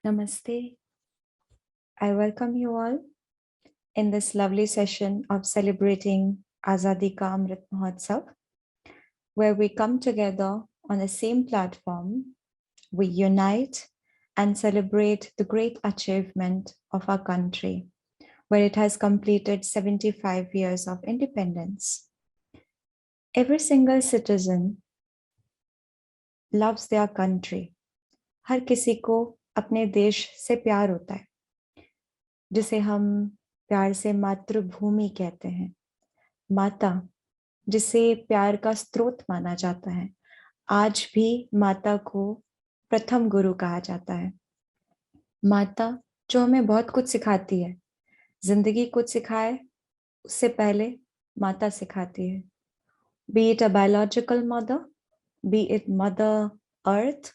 Namaste. I welcome you all in this lovely session of celebrating Azadi Ka Amrit Mahotsav, where we come together on the same platform, we unite and celebrate the great achievement of our country, where it has completed 75 years of independence. Every single citizen loves their country. हर किसी को अपने देश से प्यार होता है, जिसे हम प्यार से मातृभूमि कहते हैं, माता, जिसे प्यार का स्रोत माना जाता है। आज भी माता को प्रथम गुरु कहा जाता है। माता जो हमें बहुत कुछ सिखाती है, जिंदगी कुछ सिखाए उससे पहले माता सिखाती है। Be it a biological mother, be it mother earth,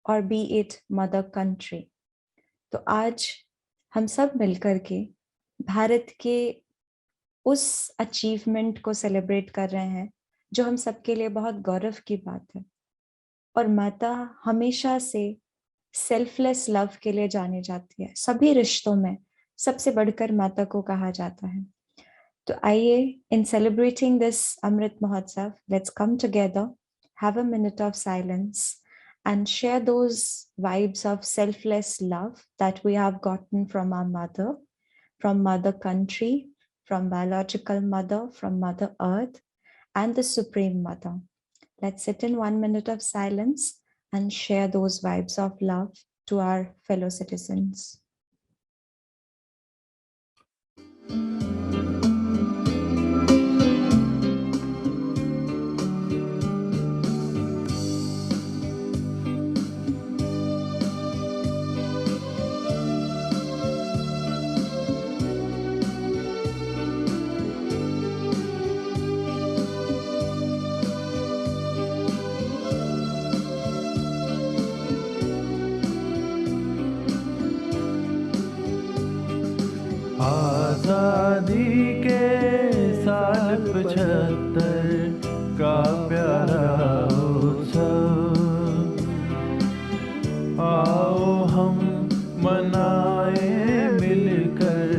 or be it mother country. तो आज हम सब मिलकर के भारत के उस अचीवमेंट को सेलिब्रेट कर रहे हैं जो हम सबके लिए बहुत गौरव की बात है। और माता हमेशा से सेल्फलेस लव के लिए जानी जाती है। सभी रिश्तों में सबसे बढ़कर माता को कहा जाता है। तो आइए, इन celebrating this Amrit Mahotsav, let's come together, have a minute of silence and share those vibes of selfless love that we have gotten from our mother, from mother country, from biological mother, from mother earth, and the supreme mother. Let's sit in 1 minute of silence and share those vibes of love to our fellow citizens. आजादी के साल 75 का प्यारा उत्सव, आओ हम मनाए मिलकर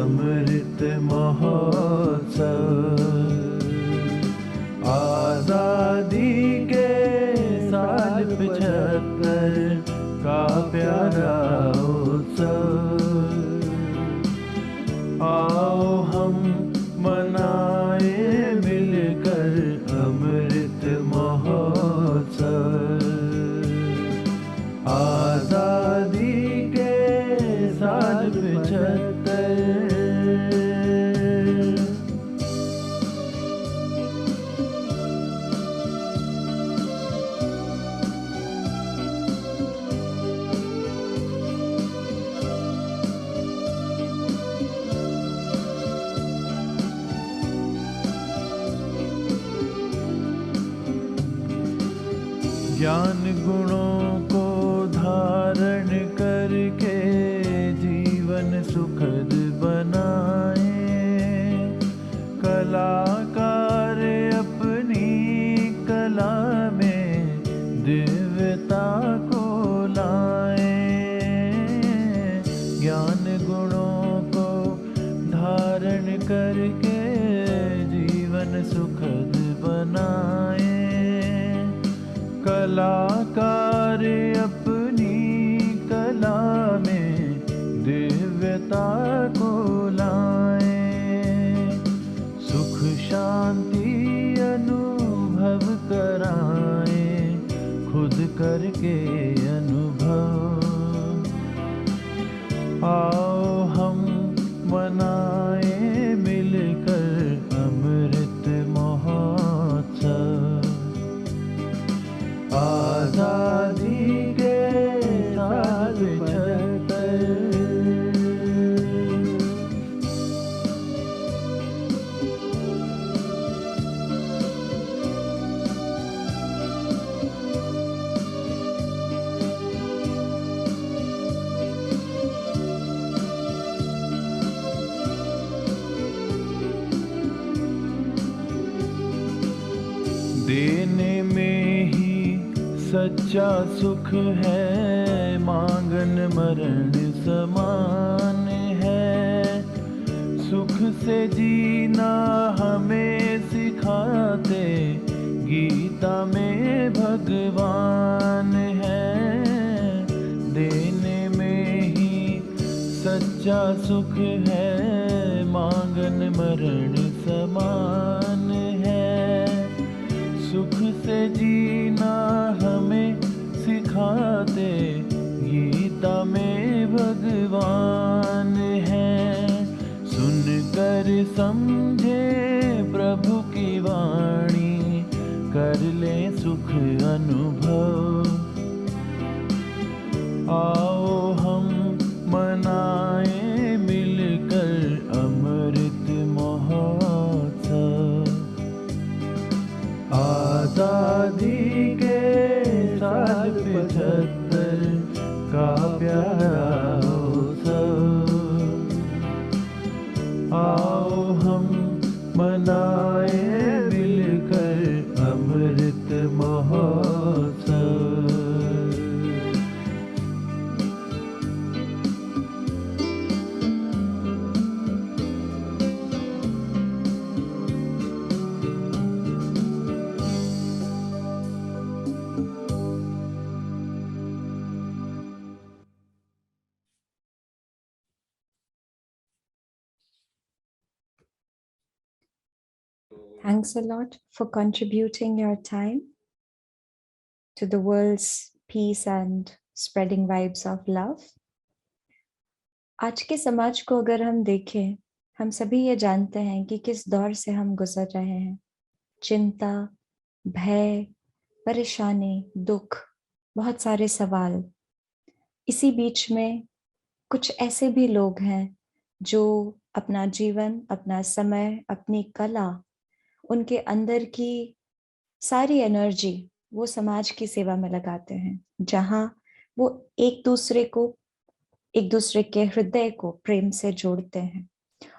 अमृत महोत्सव। आजादी के साल 75 का प्यारा उत्सव, आओ हम मनाए मिलकर अमृत महोत्सव। आजादी के साल 75। ज्ञान गुणों को धारण करके जीवन सुखद बनाए, कलाकार अपनी कला में दिव्यता को लाए। ज्ञान गुणों को धारण करके जीवन सुखद बनाए, कलाकार अपनी कला में दिव्यता को लाए। सुख शांति अनुभव कराए, खुद करके अनुभव। आओ हम मनाए मिलकर अमृत महोत्सव। आजादी के साल 75। देने में ही सच्चा सुख है मांगन मरण समान है। सुख से जीना हमें सिखाते गीता में भगवान है। देने में ही सच्चा सुख है मांगन मरण समान है। सुख से जीना हमें सिखाते गीता में भगवान है। सुनकर समझे प्रभु की वाणी कर ले सुख अनुभव। आओ हम मनाएं मिलकर अमृत महोत्सव। आजादी के साल 75 का प्यारा उत्सव। आओ हम मनाएं मिलकर Amrit Mahotsav. Thanks a lot for contributing your time to the world's peace and spreading vibes of love. आज के समाज को अगर हम देखें, हम सभी ये जानते हैं कि किस दौर से हम गुजर रहे हैं। चिंता, भय, परेशानी, दुख, बहुत सारे सवाल। इसी बीच में कुछ ऐसे भी लोग हैं जो अपना जीवन, अपना समय, अपनी कला, उनके अंदर की सारी एनर्जी वो समाज की सेवा में लगाते हैं, जहां वो एक दूसरे के हृदय को प्रेम से जोड़ते हैं।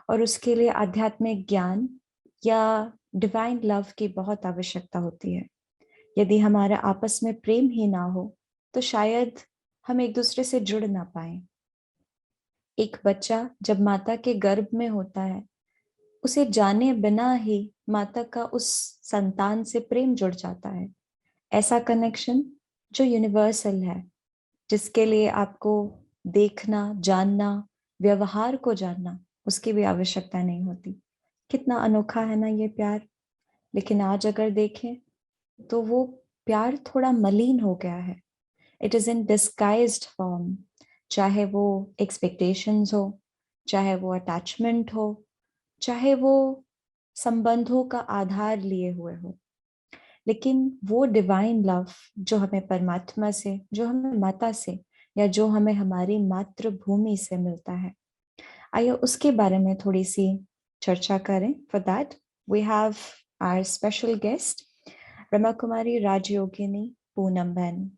और उसके लिए आध्यात्मिक ज्ञान या डिवाइन लव की बहुत आवश्यकता होती है। यदि हमारा आपस में प्रेम ही ना हो तो शायद हम एक दूसरे से जुड़ ना पाए। एक बच्चा जब माता के गर्भ में होता है, उसे जाने बिना ही माता का उस संतान से प्रेम जुड़ जाता है। ऐसा कनेक्शन जो यूनिवर्सल है, जिसके लिए आपको देखना, जानना, व्यवहार को जानना, उसकी भी आवश्यकता नहीं होती। कितना अनोखा है ना ये प्यार। लेकिन आज अगर देखें तो वो प्यार थोड़ा मलिन हो गया है। It is in disguised form, चाहे वो एक्सपेक्टेशंस हो, चाहे वो अटैचमेंट हो, चाहे वो संबंधों का आधार लिए हुए हो। लेकिन वो डिवाइन लव जो हमें परमात्मा से, जो हमें माता से, या जो हमें हमारी मातृभूमि से मिलता है, आइए उसके बारे में थोड़ी सी चर्चा करें। For that we have our special guest Brahma Kumari राजयोगिनी पूनम बहन।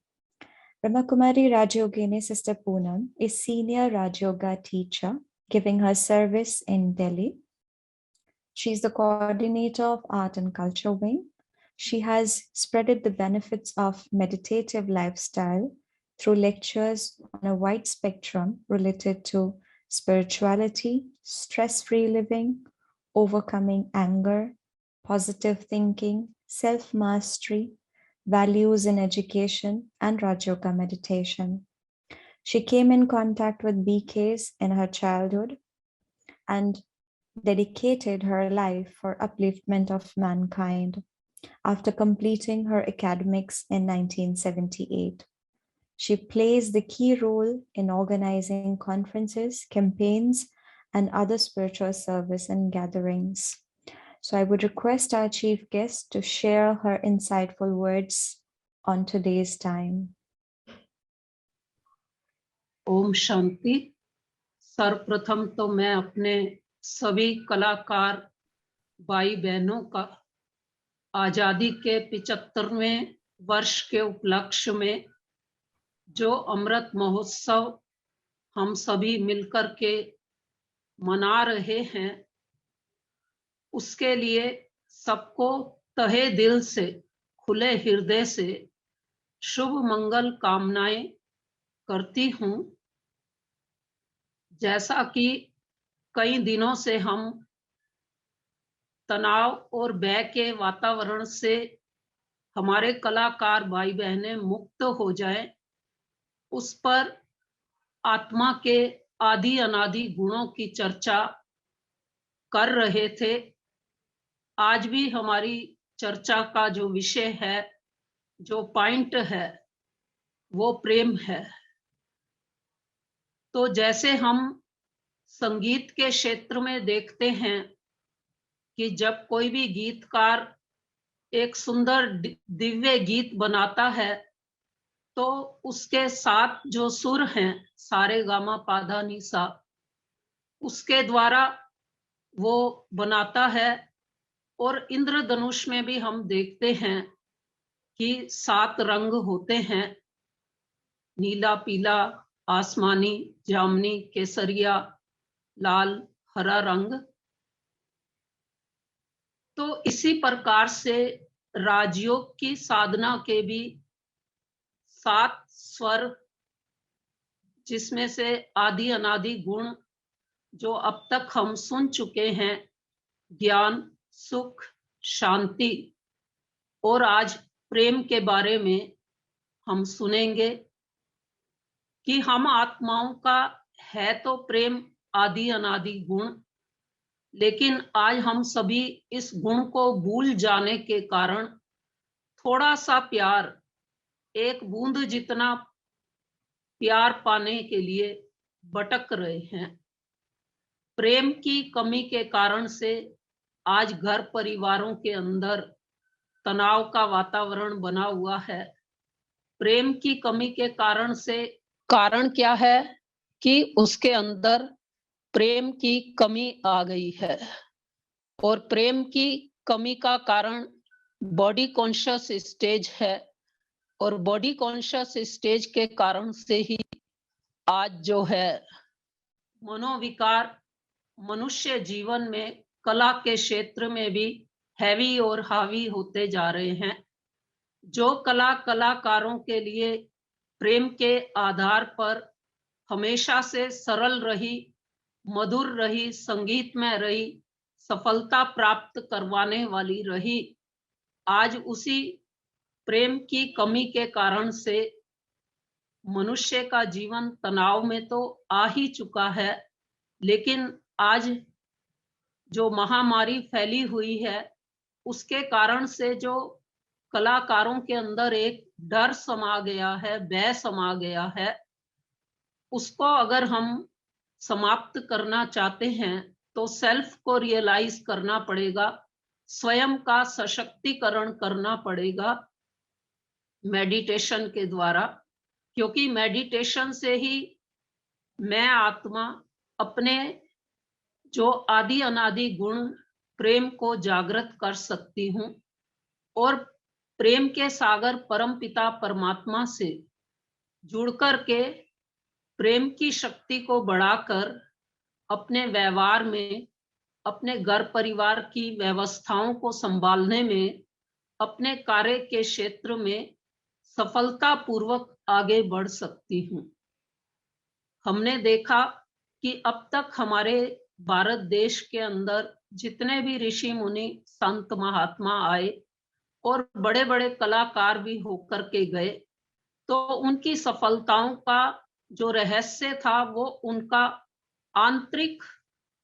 Brahma Kumari Rajyogini Sister Poonam is senior Rajyoga teacher giving her service in Delhi. She is the coordinator of Art and Culture Wing. She has spreaded the benefits of meditative lifestyle through lectures on a wide spectrum related to spirituality, stress-free living, overcoming anger, positive thinking, self-mastery, values in education, and Rajyoga meditation. She came in contact with BKs in her childhood and dedicated her life for upliftment of mankind. After completing her academics in 1978, she plays the key role in organizing conferences, campaigns, and other spiritual service and gatherings. So I would request our chief guest to share her insightful words on today's time. Om Shanti. सर्वप्रथम तो मैं अपने सभी कलाकार भाई बहनों का आजादी के 75वें वर्ष के उपलक्ष्य में जो अमृत महोत्सव हम सभी मिलकर के मना रहे हैं, उसके लिए सबको तहे दिल से, खुले हृदय से शुभ मंगल कामनाएं करती हूँ। जैसा कि कई दिनों से हम तनाव और भय के वातावरण से हमारे कलाकार भाई बहनें मुक्त हो जाएं, उस पर आत्मा के आदि अनादि गुणों की चर्चा कर रहे थे। आज भी हमारी चर्चा का जो विषय है, जो पॉइंट है, वो प्रेम है। तो जैसे हम संगीत के क्षेत्र में देखते हैं कि जब कोई भी गीतकार एक सुंदर दिव्य गीत बनाता है तो उसके साथ जो सुर हैं, सारे गामा पाधा निसा, उसके द्वारा वो बनाता है। और इंद्रधनुष में भी हम देखते हैं कि 7 रंग होते हैं, नीला, पीला, आसमानी, जामुनी, केसरिया, लाल, हरा रंग। तो इसी प्रकार से राजयोग की साधना के भी 7 स्वर, जिसमें से आदि अनादि गुण जो अब तक हम सुन चुके हैं, ज्ञान, सुख, शांति, और आज प्रेम के बारे में हम सुनेंगे कि हम आत्माओं का है तो प्रेम आदि अनादि गुण, लेकिन आज हम सभी इस गुण को भूल जाने के कारण थोड़ा सा प्यार, एक बूंद जितना प्यार पाने के लिए भटक रहे हैं। प्रेम की कमी के कारण से आज घर परिवारों के अंदर तनाव का वातावरण बना हुआ है। प्रेम की कमी के कारण से कारण क्या है कि उसके अंदर प्रेम की कमी आ गई है। और प्रेम की कमी का कारण बॉडी कॉन्शियस स्टेज है। और बॉडी कॉन्शियस स्टेज के कारण से ही आज जो है मनोविकार मनुष्य जीवन में कला के क्षेत्र में भी हैवी और हावी होते जा रहे हैं। जो कलाकारों के लिए प्रेम के आधार पर हमेशा से सरल रही, मधुर रही, संगीत में रही, सफलता प्राप्त करवाने वाली रही, आज उसी प्रेम की कमी के कारण से मनुष्य का जीवन तनाव में तो आ ही चुका है। लेकिन आज जो महामारी फैली हुई है, उसके कारण से जो कलाकारों के अंदर एक डर समा गया है, भय समा गया है, उसको अगर हम समाप्त करना चाहते हैं तो सेल्फ को रियलाइज करना पड़ेगा, स्वयं का सशक्तिकरण करना पड़ेगा मेडिटेशन के द्वारा। क्योंकि मेडिटेशन से ही मैं आत्मा अपने जो आदि अनादि गुण प्रेम को जागृत कर सकती हूँ और प्रेम के सागर परम पिता परमात्मा से जुड़ कर के प्रेम की शक्ति को बढ़ाकर अपने व्यवहार में, अपने घर परिवार की व्यवस्थाओं को संभालने में, अपने कार्य के क्षेत्र में सफलतापूर्वक आगे बढ़ सकती हूँ। हमने देखा कि अब तक हमारे भारत देश के अंदर जितने भी ऋषि मुनि संत महात्मा आए और बड़े बड़े कलाकार भी होकर के गए, तो उनकी सफलताओं का जो रहस्य था वो उनका आंतरिक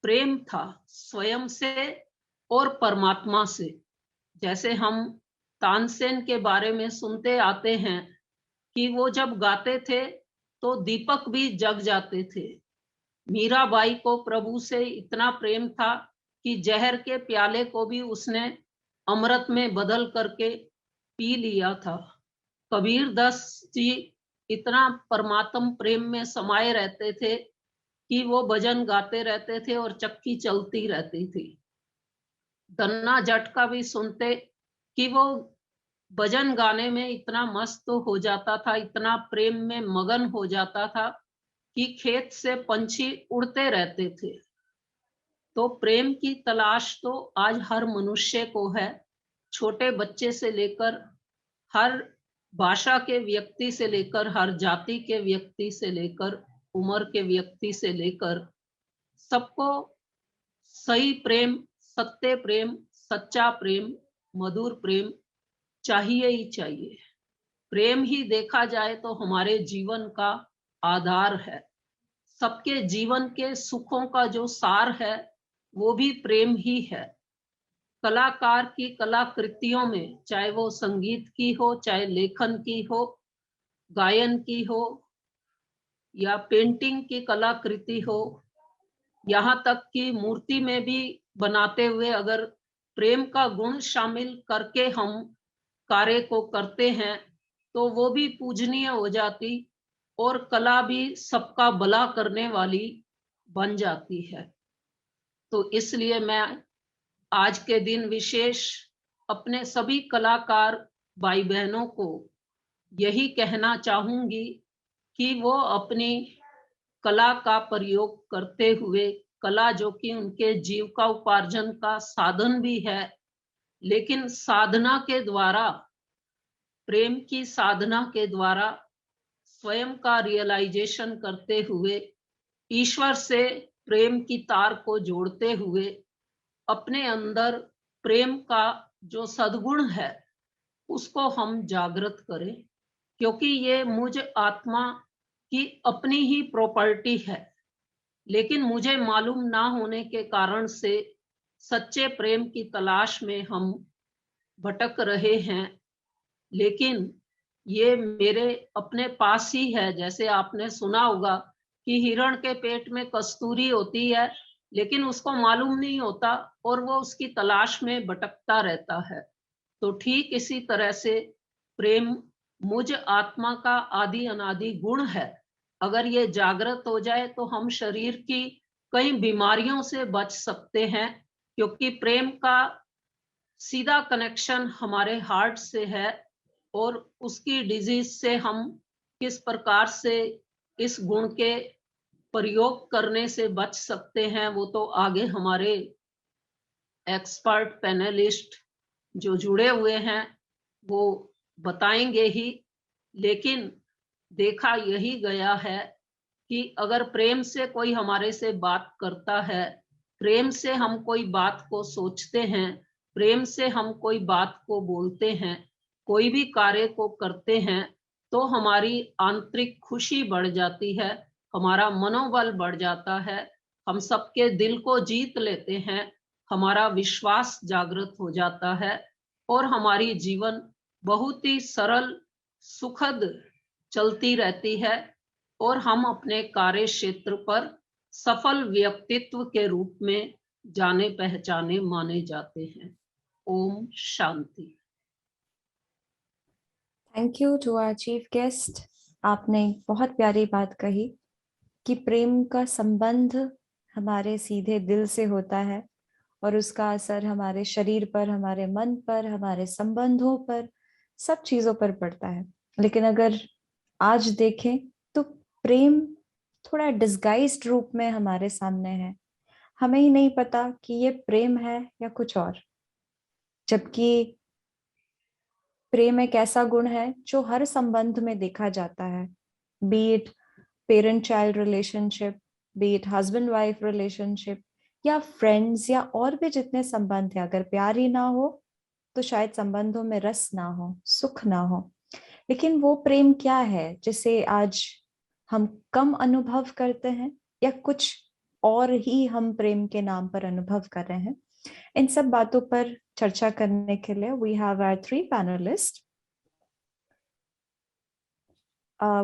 प्रेम था, स्वयं से और परमात्मा से। जैसे हम तानसेन के बारे में सुनते आते हैं कि वो जब गाते थे तो दीपक भी जग जाते थे। मीराबाई को प्रभु से इतना प्रेम था कि जहर के प्याले को भी उसने अमृत में बदल करके पी लिया था। कबीर दास जी इतना परमात्म प्रेम में समाये रहते थे कि वो भजन गाते रहते थे और चक्की चलती रहती थी। धन्ना जट का भी सुनते कि वो भजन गाने में इतना मस्त हो जाता था, इतना प्रेम में मगन हो जाता था कि खेत से पंछी उड़ते रहते थे। तो प्रेम की तलाश तो आज हर मनुष्य को है, छोटे बच्चे से लेकर हर भाषा के व्यक्ति से लेकर, हर जाति के व्यक्ति से लेकर, उम्र के व्यक्ति से लेकर सबको सही प्रेम, सत्य प्रेम, सच्चा प्रेम, मधुर प्रेम चाहिए ही चाहिए। प्रेम ही देखा जाए तो हमारे जीवन का आधार है। सबके जीवन के सुखों का जो सार है वो भी प्रेम ही है। कलाकार की कलाकृतियों में, चाहे वो संगीत की हो, चाहे लेखन की हो, गायन की हो, या पेंटिंग की कलाकृति हो, यहाँ तक कि मूर्ति में भी बनाते हुए अगर प्रेम का गुण शामिल करके हम कार्य को करते हैं तो वो भी पूजनीय हो जाती और कला भी सबका भला करने वाली बन जाती है। तो इसलिए मैं आज के दिन विशेष अपने सभी कलाकार भाई बहनों को यही कहना चाहूंगी कि वो अपनी कला का प्रयोग करते हुए, कला जो कि उनके जीविका उपार्जन का साधन भी है, लेकिन साधना के द्वारा, प्रेम की साधना के द्वारा स्वयं का रियलाइजेशन करते हुए, ईश्वर से प्रेम की तार को जोड़ते हुए अपने अंदर प्रेम का जो सद्गुण है उसको हम जागृत करें, क्योंकि ये मुझ आत्मा की अपनी ही प्रॉपर्टी है। लेकिन मुझे मालूम ना होने के कारण से सच्चे प्रेम की तलाश में हम भटक रहे हैं। लेकिन ये मेरे अपने पास ही है। जैसे आपने सुना होगा कि हिरण के पेट में कस्तूरी होती है, लेकिन उसको मालूम नहीं होता और वो उसकी तलाश में भटकता रहता है। तो ठीक इसी तरह से प्रेम मुझ आत्मा का आदि अनादि गुण है। अगर ये जागृत हो जाए तो हम शरीर की कई बीमारियों से बच सकते हैं, क्योंकि प्रेम का सीधा कनेक्शन हमारे हार्ट से है और उसकी डिजीज से हम किस प्रकार से इस गुण के प्रयोग करने से बच सकते हैं वो तो आगे हमारे एक्सपर्ट पैनलिस्ट जो जुड़े हुए हैं वो बताएंगे ही। लेकिन देखा यही गया है कि अगर प्रेम से कोई हमारे से बात करता है, प्रेम से हम कोई बात को सोचते हैं, प्रेम से हम कोई बात को बोलते हैं, कोई भी कार्य को करते हैं, तो हमारी आंतरिक खुशी बढ़ जाती है, हमारा मनोबल बढ़ जाता है, हम सबके दिल को जीत लेते हैं, हमारा विश्वास जागृत हो जाता है और हमारी जीवन बहुत ही सरल सुखद चलती रहती है और हम अपने कार्य क्षेत्र पर सफल व्यक्तित्व के रूप में जाने पहचाने माने जाते हैं। ओम शांति। Thank you to our chief guest. आपने बहुत प्यारी बात कही कि प्रेम का संबंध हमारे सीधे दिल से होता है और उसका असर हमारे शरीर पर, हमारे मन पर, हमारे संबंधों पर, सब चीजों पर पड़ता है। लेकिन अगर आज देखें तो प्रेम थोड़ा डिस्गाइज्ड रूप में हमारे सामने है। हमें ही नहीं पता कि ये प्रेम है या कुछ और, जबकि प्रेम एक ऐसा गुण है जो हर संबंध में देखा जाता है, B it parent child relationship, B it husband wife relationship, या फ्रेंड्स, या और भी जितने संबंध है। अगर प्यार ही ना हो तो शायद संबंधों में रस ना हो, सुख ना हो। लेकिन वो प्रेम क्या है जिसे आज हम कम अनुभव करते हैं, या कुछ और ही हम प्रेम के नाम पर अनुभव कर रहे हैं? इन सब बातों पर चर्चा करने के लिए we have our three panelists.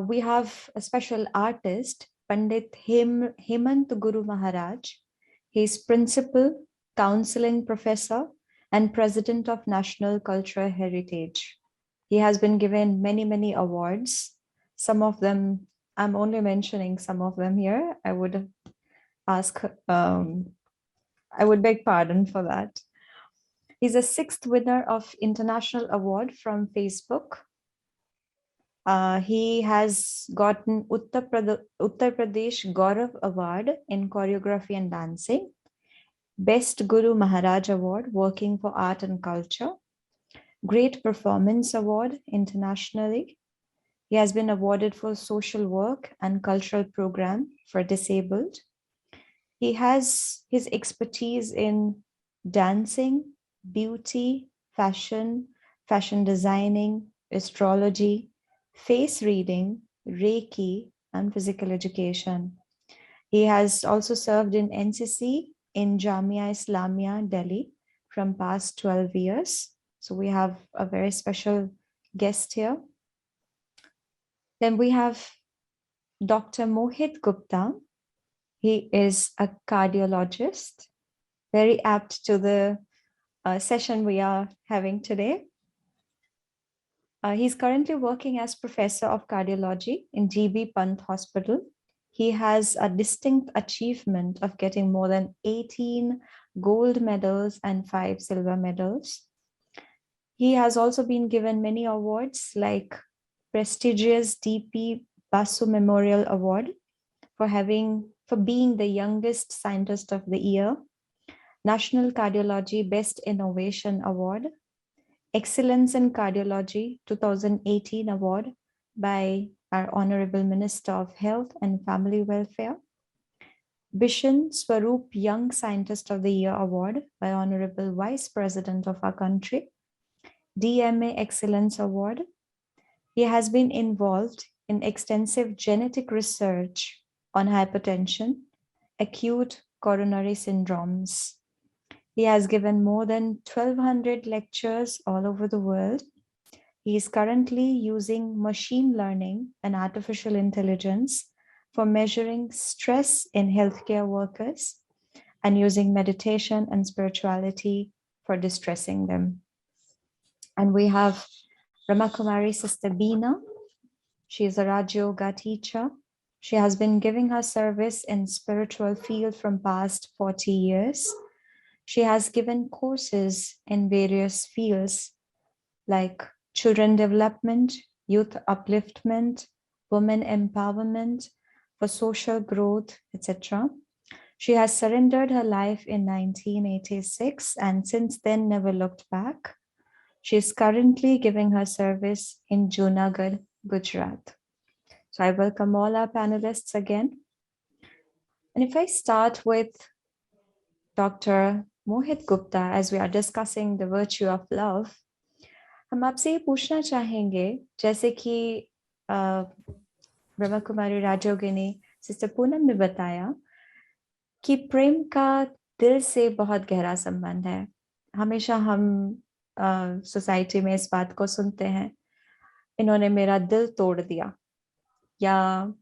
We have a special artist, Pandit Hemant Guru Maharaj. He is principal, counseling professor, and president of National Cultural Heritage. He has been given many awards. Some of them, I'm only mentioning some of them here. I would beg pardon for that. He's a 6th winner of International Award from Facebook. He has gotten Uttar Pradesh Gaurav Award in Choreography and Dancing, Best Guru Maharaj Award, Working for Art and Culture, Great Performance Award internationally. He has been awarded for social work and cultural program for disabled. He has his expertise in dancing, beauty, fashion, fashion designing, astrology, face reading, Reiki, and physical education. He has also served in NCC in Jamia Islamia, Delhi from past 12 years. So we have a very special guest here. Then we have Dr. Mohit Gupta. He is a cardiologist, very apt to the session we are having today. He's currently working as professor of cardiology in GB Pant Hospital. He has a distinct achievement of getting more than 18 gold medals and 5 silver medals. He has also been given many awards like prestigious DP Basu Memorial Award for being the youngest scientist of the year, National Cardiology Best Innovation Award, Excellence in Cardiology 2018 Award by our Honorable Minister of Health and Family Welfare, Bishan Swaroop Young Scientist of the Year Award by Honorable Vice President of our country, DMA Excellence Award. He has been involved in extensive genetic research on hypertension, acute coronary syndromes. He has given more than 1,200 lectures all over the world. He is currently using machine learning and artificial intelligence for measuring stress in healthcare workers and using meditation and spirituality for distressing them. And we have Brahmakumari Sister Beena. She is a Raj Yoga teacher. She has been giving her service in spiritual field from past 40 years. She has given courses in various fields like children development, youth upliftment, women empowerment, for social growth, etc. She has surrendered her life in 1986 and since then never looked back. She is currently giving her service in Junagadh, Gujarat. So I welcome all our panelists again. And if I start with Dr. Mohit Gupta, as we are discussing the virtue of love, हम आपसे ये पूछना चाहेंगे, जैसे कि ब्रह्मा कुमारी राजयोगिनी sister Poonam ने बताया कि प्रेम का दिल से बहुत गहरा संबंध है. हमेशा हम सोसाइटी में इस बात को सुनते हैं, इन्होंने मेरा दिल तोड़ दिया, या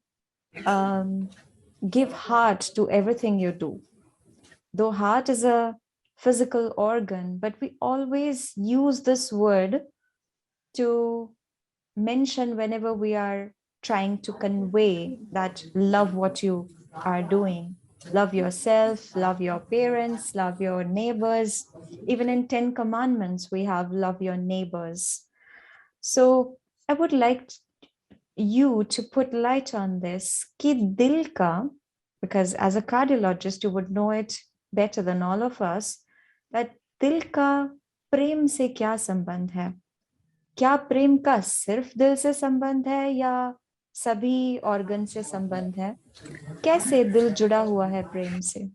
give heart to everything you do. Though heart is a physical organ, but we always use this word to mention whenever we are trying to convey that love what you are doing. Love yourself, love your parents, love your neighbors. Even in 10 commandments, we have love your neighbors. So I would like you to put light on this, ki dil ka, because as a cardiologist, you would know it better than all of us, that dil ka prem se kya sambandh hai? क्या प्रेम का सिर्फ दिल से संबंध है या सभी organ से संबंध है? कैसे दिल जुड़ा हुआ है प्रेम से?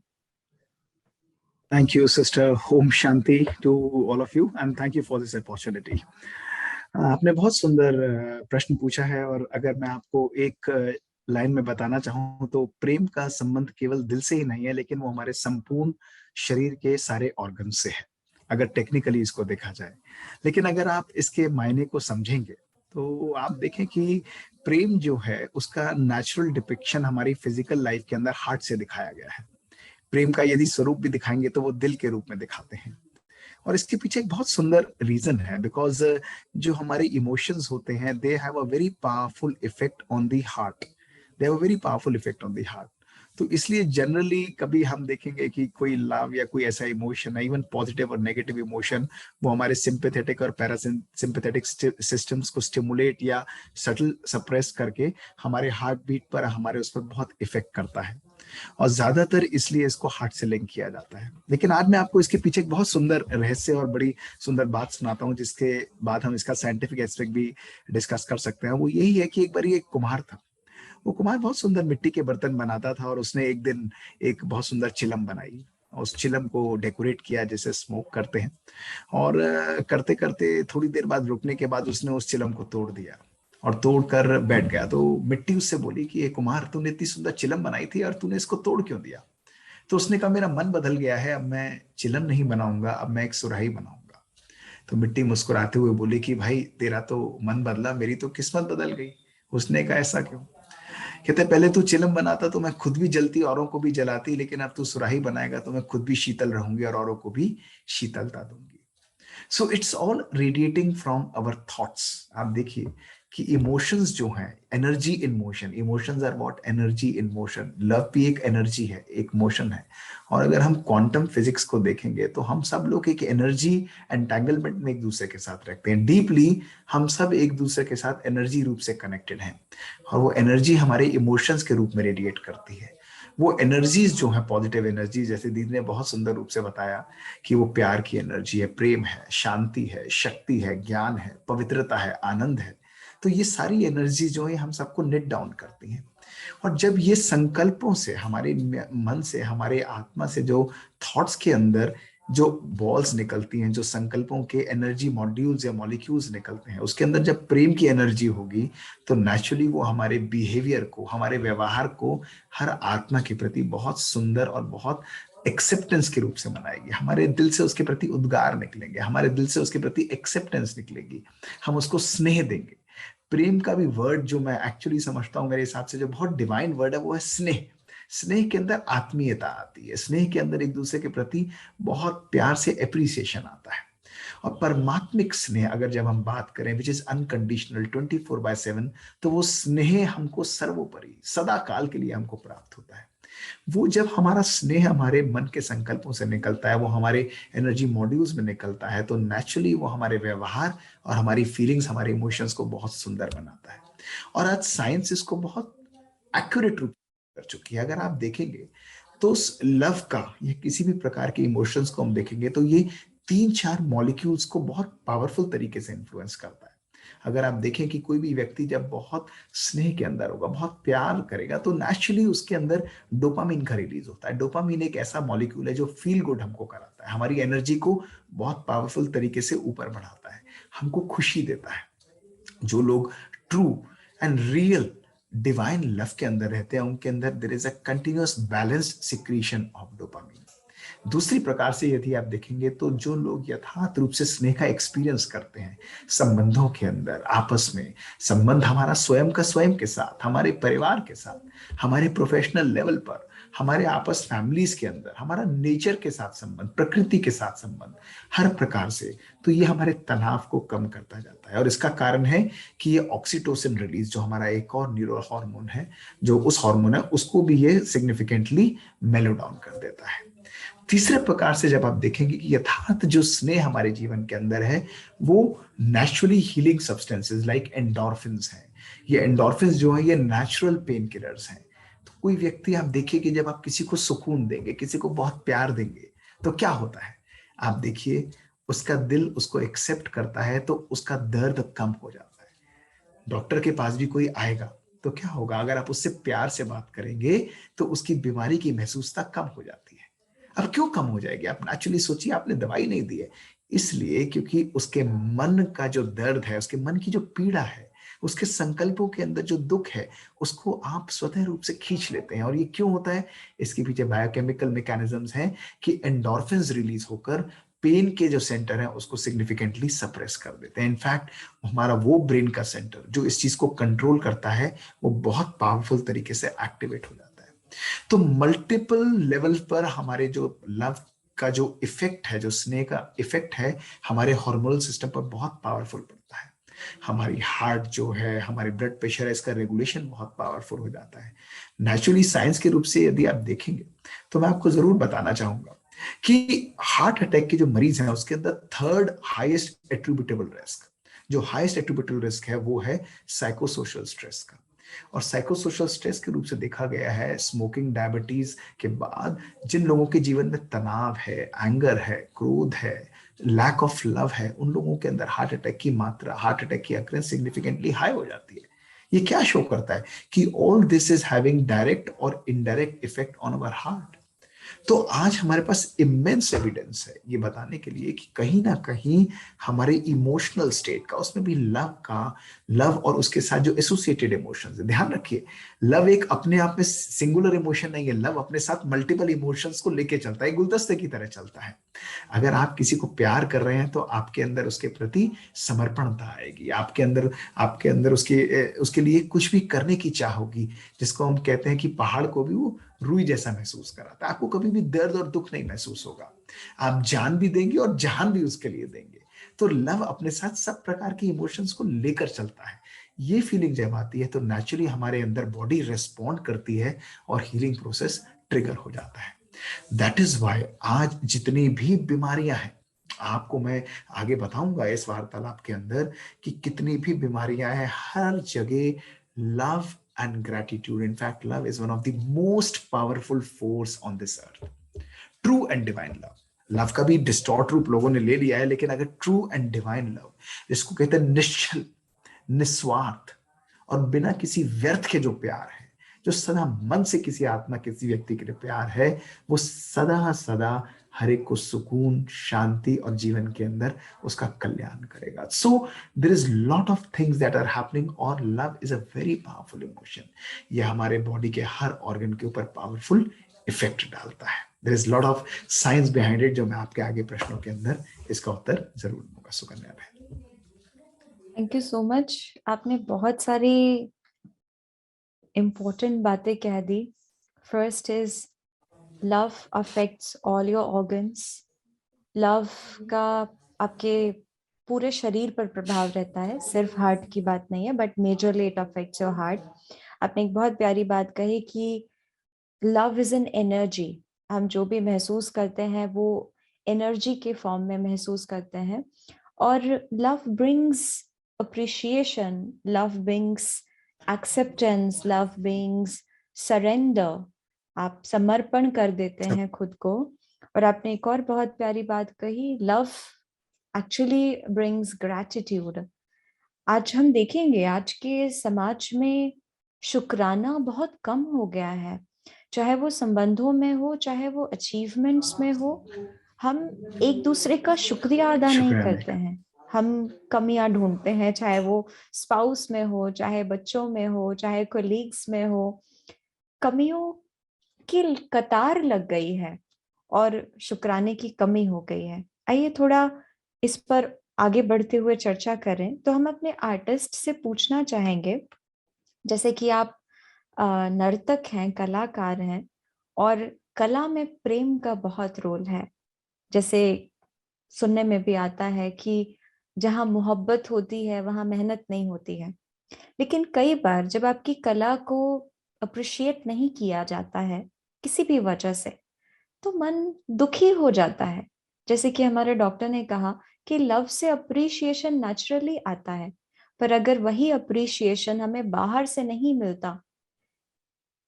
Thank you, Sister. Om Shanti to all of you and thank you for this opportunity. आपने बहुत सुंदर प्रश्न पूछा है और अगर मैं आपको एक लाइन में बताना चाहूँ तो प्रेम का संबंध केवल दिल से ही नहीं है, लेकिन वो हमारे संपूर्ण शरीर के सारे ऑर्गन से है, अगर टेक्निकली इसको देखा जाए. लेकिन अगर आप इसके मायने को समझेंगे तो आप देखें कि प्रेम जो है उसका नेचुरल डिपिक्शन हमारी फिजिकल लाइफ के अंदर हार्ट से दिखाया गया है. प्रेम का यदि स्वरूप भी दिखाएंगे तो वो दिल के रूप में दिखाते हैं. और इसके पीछे एक बहुत सुंदर रीजन है, बिकॉज जो हमारे इमोशंस होते हैं they have a very powerful effect on the heart. They have a very powerful effect on the heart. तो इसलिए जनरली कभी हम देखेंगे कि कोई लव या कोई ऐसा इमोशन है, इवन पॉजिटिव और नेगेटिव इमोशन, वो हमारे सिंपैथेटिक और पैरासिम्पैथेटिक सिस्टम्स को स्टिमुलेट या सटल सप्रेस करके हमारे हार्ट बीट पर, हमारे उस पर बहुत इफेक्ट करता है, और ज्यादातर इसलिए इसको हार्ट से लिंक किया जाता है। लेकिन आज मैं आपको इसके पीछे एक बहुत सुंदर रहस्य और बड़ी सुंदर बात सुनाता हूँ, जिसके बाद हम इसका साइंटिफिक एस्पेक्ट भी डिस्कस कर सकते हैं। वो यही है कि एक बार एक कुम्हार था। वो कुम्हार बहुत सुंदर मिट्टी के बर्तन बनाता था, और उसने एक दिन एक बहुत सुंदर चिलम बनाई। उस चिलम को डेकोरेट किया जैसे स्मोक करते हैं, और करते करते थोड़ी देर बाद रुकने के बाद उसने उस चिलम को तोड़ दिया और तोड़कर बैठ गया। तो मिट्टी उससे बोली कि ये कुम्हार, तूने इतनी सुंदर चिलम बनाई थी और तूने इसको तोड़ क्यों दिया? तो उसने कहा, मेरा मन बदल गया है, अब मैं चिलम नहीं बनाऊंगा, अब मैं एक सुराही बनाऊंगा। तो मिट्टी मुस्कुराते हुए बोली कि भाई तेरा तो मन बदला, मेरी तो किस्मत बदल गई। उसने कहा, ऐसा क्यों? कहते, पहले तू चिलम बनाता तो मैं खुद भी जलती, औरों को भी जलाती, लेकिन अब तू सुराही बनाएगा तो मैं खुद भी शीतल रहूंगी और औरों को भी शीतलता दूंगी। So it's all radiating from our thoughts. आप देखिए कि इमोशंस जो हैं, energy in motion, emotions are what? Energy in motion. Love भी एक एनर्जी है, एक मोशन है। और अगर हम क्वांटम फिजिक्स को देखेंगे तो हम सब लोग एक एनर्जी एंटेंगलमेंट में एक दूसरे के साथ रहते हैं। डीपली हम सब एक दूसरे के साथ एनर्जी रूप से कनेक्टेड हैं, और वो एनर्जी हमारे इमोशंस के रूप में रेडिएट करती है। वो एनर्जीज जो है, पॉजिटिव एनर्जी, जैसे दीदी ने बहुत सुंदर रूप से बताया कि वो प्यार की एनर्जी है, प्रेम है, शांति है, शक्ति है, ज्ञान है, पवित्रता है, आनंद है। तो ये सारी एनर्जी जो है हम सबको नेट डाउन करती हैं। और जब ये संकल्पों से, हमारे मन से, हमारे आत्मा से, जो थॉट्स के अंदर जो बॉल्स निकलती हैं, जो संकल्पों के एनर्जी मॉड्यूल्स या मॉलिक्यूल्स निकलते हैं, उसके अंदर जब प्रेम की एनर्जी होगी तो नेचुरली वो हमारे बिहेवियर को, हमारे व्यवहार को हर आत्मा के प्रति बहुत सुंदर और बहुत एक्सेप्टेंस के रूप से मनाएगी। हमारे दिल से उसके प्रति उद्गार निकलेंगे, हमारे दिल से उसके प्रति एक्सेप्टेंस निकलेगी, हम उसको स्नेह देंगे। प्रेम का भी वर्ड जो मैं एक्चुअली समझता हूँ, मेरे हिसाब से जो बहुत डिवाइन वर्ड है, वो है स्नेह। स्नेह के अंदर आत्मीयता आती है, स्नेह के अंदर एक दूसरे के प्रति बहुत प्यार से एप्रिसिएशन आता है। और परमात्मिक स्नेह अगर जब हम बात करें, विच इज अनकंडीशनल 24/7, तो वो स्नेह हमको सर्वोपरि सदा काल के लिए हमको प्राप्त होता है। वो जब हमारा स्नेह हमारे मन के संकल्पों से निकलता है, वो हमारे एनर्जी मॉड्यूल्स में निकलता है, तो नेचुरली वो हमारे व्यवहार और हमारी फीलिंग्स, हमारे इमोशंस को बहुत सुंदर बनाता है। और आज साइंस इसको बहुत एक्यूरेट रूप कर चुकी है। अगर आप देखेंगे तो लव का या किसी भी प्रकार के इमोशंस को हम देखेंगे तो ये 3-4 मॉलिक्यूल्स को बहुत पावरफुल तरीके से इन्फ्लुएंस करता है। अगर आप देखें कि कोई भी व्यक्ति जब बहुत स्नेह के अंदर होगा, बहुत प्यार करेगा, तो नेचुरली उसके अंदर डोपामिन का रिलीज होता है। डोपामिन एक ऐसा मॉलिक्यूल है जो फील गुड हमको कराता है, हमारी एनर्जी को बहुत पावरफुल तरीके से ऊपर बढ़ाता है, हमको खुशी देता है। जो लोग true and real divine love के अंदर रहते हैं, उनके अंदर there is a continuous balanced secretion of dopamine. दूसरी प्रकार से यदि आप देखेंगे तो जो लोग यथार्थ रूप से स्नेह का एक्सपीरियंस करते हैं संबंधों के अंदर, आपस में संबंध, हमारा स्वयं का स्वयं के साथ, हमारे परिवार के साथ, हमारे प्रोफेशनल लेवल पर, हमारे आपस फैमिलीज के अंदर, हमारा नेचर के साथ संबंध, प्रकृति के साथ संबंध, हर प्रकार से, तो ये हमारे तनाव को कम करता जाता है। और इसका कारण है कि ये ऑक्सीटोसिन रिलीज, जो हमारा एक और न्यूरो हार्मोन है, जो उस हार्मोन है, उसको भी ये सिग्निफिकेंटली मेलो डाउन कर देता है। तीसरे प्रकार से जब आप देखेंगे कि यथार्थ जो स्नेह हमारे जीवन के अंदर है, वो naturally healing substances like endorphins हैं। ये एंडोर्फिन्स जो है ये नेचुरल पेन किलर्स हैं। तो कोई व्यक्ति आप देखिए कि जब आप किसी को सुकून देंगे, किसी को बहुत प्यार देंगे, तो क्या होता है? आप देखिए उसका दिल उसको एक्सेप्ट करता है, तो उसका दर्द कम हो जाता है। डॉक्टर के पास भी कोई आएगा तो क्या होगा? अगर आप उससे प्यार से बात करेंगे तो उसकी बीमारी की महसूसता कम हो जाती है। अब क्यों कम हो जाएगी? आप नेचुरली सोचिए, आपने दवाई नहीं दी है, इसलिए क्योंकि उसके मन का जो दर्द है, उसके मन की जो पीड़ा है, उसके संकल्पों के अंदर जो दुख है, उसको आप स्वतः रूप से खींच लेते हैं। और ये क्यों होता है? इसके पीछे बायोकेमिकल मैकेनिज्म्स हैं कि एंडोर्फिन्स रिलीज होकर पेन के जो सेंटर है उसको सिग्निफिकेंटली सप्रेस कर देते हैं। इनफैक्ट हमारा वो ब्रेन का सेंटर जो इस चीज को कंट्रोल करता है, वो बहुत पावरफुल तरीके से एक्टिवेट हो जाता है। तो मल्टीपल लेवल पर हमारे जो लव का जो इफेक्ट है, जो स्नेह का इफेक्ट है, हमारे हार्मोनल सिस्टम पर बहुत पावरफुल पड़ता है। हमारी हार्ट जो है, हमारी ब्लड प्रेशर है, इसका रेगुलेशन बहुत पावरफुल हो जाता है। नेचुरली साइंस के रूप से यदि आप देखेंगे तो मैं आपको जरूर बताना चाहूंगा कि हार्ट अटैक के जो मरीज हैं उसके अंदर थर्ड हाईएस्ट एट्रीब्यूटेबल रिस्क, जो हाईएस्ट एट्रीब्यूटेबल रिस्क है वो है साइकोसोशल स्ट्रेस का। और साइकोसोशल स्ट्रेस के रूप से देखा गया है स्मोकिंग, डायबिटीज के बाद जिन लोगों के जीवन में तनाव है, एंगर है, क्रोध है, लैक ऑफ लव है, उन लोगों के अंदर हार्ट अटैक की मात्रा, हार्ट अटैक की अक्रेंस सिग्निफिकेंटली हाई हो जाती है। ये क्या शो करता है कि all this is having direct और indirect effect on our heart. तो आज हमारे पास इमेंस एविडेंस है ये बताने के लिए कि कहीं ना कहीं हमारे इमोशनल स्टेट का, उसमें भी लव और उसके साथ जो एसोसिएटेड इमोशंस है, ध्यान रखिए लव एक अपने आप में सिंगुलर इमोशन नहीं है, लव अपने साथ मल्टीपल इमोशंस को लेके चलता है, गुलदस्ते की तरह चलता है। अगर आप किसी को प्यार कर रहे हैं तो आपके अंदर उसके प्रति समर्पणता आएगी, आपके अंदर उसके लिए कुछ भी करने की चाह होगी, जिसको हम कहते हैं कि पहाड़ को भी वो रुई जैसा महसूस कराता है। आपको कभी भी दर्द और दुख नहीं महसूस होगा, आप जान भी देंगे और जहान भी उसके लिए देंगे। तो लव अपने साथ सब प्रकार के इमोशंस को लेकर चलता है। ये फीलिंग जब आती है तो नेचुरली हमारे अंदर बॉडी रिस्पॉन्ड करती है और हीलिंग प्रोसेस ट्रिगर हो जाता है। दैट इज वाई आज जितनी भी बीमारियां हैं, आपको मैं आगे बताऊंगा इस वार्तालाप के अंदर कि कितनी भी बीमारियां हैं, हर जगह love and gratitude. In fact, love is one of the most powerful force on this earth. True and divine love. Love का भी डिस्टॉर्ट रूप लोगों ने ले लिया है, लेकिन अगर ट्रू एंड डिवाइन लव, जिसको कहते हैं निश्चल, निस्वार्थ और बिना किसी व्यर्थ के जो प्यार है, जो सदा मन से किसी आत्मा, किसी व्यक्ति के लिए प्यार है, वो सदा सदा हर एक को सुकून, शांति और जीवन के अंदर उसका कल्याण करेगा। So there is lot of things that are happening और love is a very powerful emotion. ये हमारे बॉडी के हर ऑर्गन के ऊपर पावरफुल इफेक्ट डालता है। There is lot of science behind it, जो मैं आपके आगे प्रश्नों के अंदर इसका उत्तर जरूर दूंगा। सुकन्या बहन, थैंक यू सो मच। आपने बहुत सारी इम्पोर्टेंट बातें कह दी। First is love affects all your organs. Love का आपके पूरे शरीर पर प्रभाव रहता है, सिर्फ हार्ट की बात नहीं है, but majorly it affects your heart. आपने एक बहुत प्यारी बात कही कि लव इज एन एनर्जी। हम जो भी महसूस करते हैं वो एनर्जी के फॉर्म में महसूस करते हैं। और love brings appreciation, love brings acceptance, love brings surrender. आप समर्पण कर देते हैं खुद को। और आपने एक और बहुत प्यारी बात कही, लव एक्चुअली ब्रिंग्स ग्रैटिट्यूड। आज हम देखेंगे आज के समाज में शुक्राना बहुत कम हो गया है, चाहे वो संबंधों में हो, चाहे वो अचीवमेंट्स में हो। हम एक दूसरे का शुक्रिया अदा नहीं शुक्रिया करते हैं, हम कमियां ढूंढते हैं, चाहे वो स्पाउस में हो, चाहे बच्चों में हो, चाहे कोलीग्स में हो। कमियों की कतार लग गई है और शुक्राने की कमी हो गई है। आइए थोड़ा इस पर आगे बढ़ते हुए चर्चा करें। तो हम अपने आर्टिस्ट से पूछना चाहेंगे, जैसे कि आप नर्तक हैं, कलाकार हैं, और कला में प्रेम का बहुत रोल है। जैसे सुनने में भी आता है कि जहां मोहब्बत होती है वहां मेहनत नहीं होती है। लेकिन कई बार जब आपकी कला को अप्रिशिएट नहीं किया जाता है किसी भी वजह से, तो मन दुखी हो जाता है। जैसे कि हमारे डॉक्टर ने कहा कि लव से अप्रिशिएशन नेचुरली आता है, पर अगर वही अप्रिशिएशन हमें बाहर से नहीं मिलता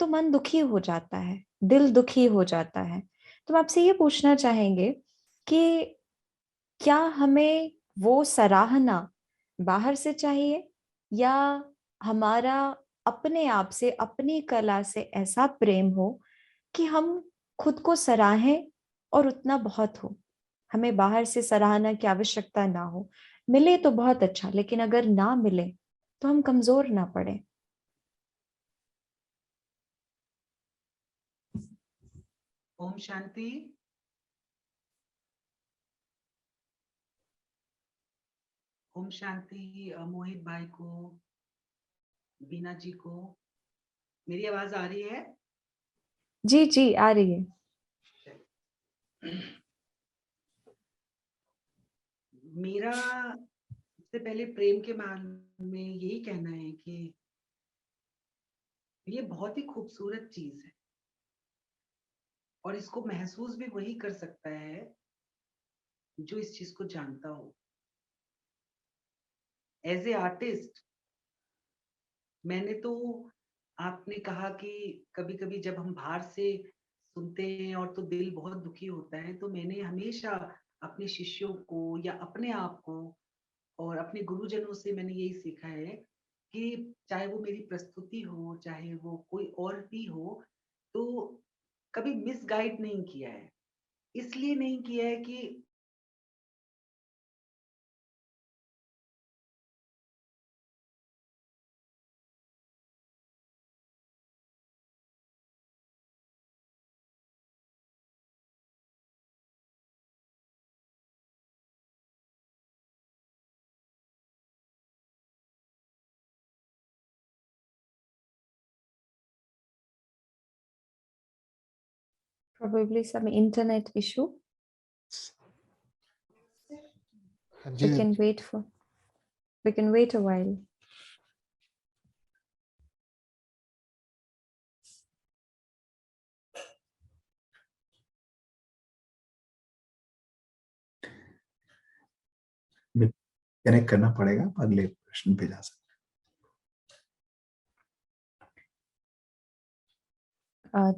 तो मन दुखी हो जाता है, दिल दुखी हो जाता है। तो हम आपसे ये पूछना चाहेंगे कि क्या हमें वो सराहना बाहर से चाहिए, या हमारा अपने आप से, अपनी कला से ऐसा प्रेम हो कि हम खुद को सराहें और उतना बहुत हो। हमें बाहर से सराहना की आवश्यकता ना हो, मिले तो बहुत अच्छा, लेकिन अगर ना मिले तो हम कमजोर ना पड़े। ओम शांति। ओम शांति मोहित भाई को, बीना जी को। मेरी आवाज आ रही है? जी जी आ रही है। मेरा सबसे पहले प्रेम के मामले में यही कहना है कि ये बहुत ही खूबसूरत चीज है और इसको महसूस भी वही कर सकता है जो इस चीज को जानता हो। एज ए आर्टिस्ट मैंने तो, आपने कहा कि कभी कभी जब हम बाहर से सुनते हैं और तो दिल बहुत दुखी होता है, तो मैंने हमेशा अपने शिष्यों को या अपने आप को और अपने गुरुजनों से मैंने यही सीखा है कि चाहे वो मेरी प्रस्तुति हो, चाहे वो कोई और भी हो, तो कभी मिसगाइड नहीं किया है। इसलिए नहीं किया है कि Probably some internet issue. हाँ We जी, can wait a while. Connect करना पड़ेगा, अगले प्रश्न पे जा सकते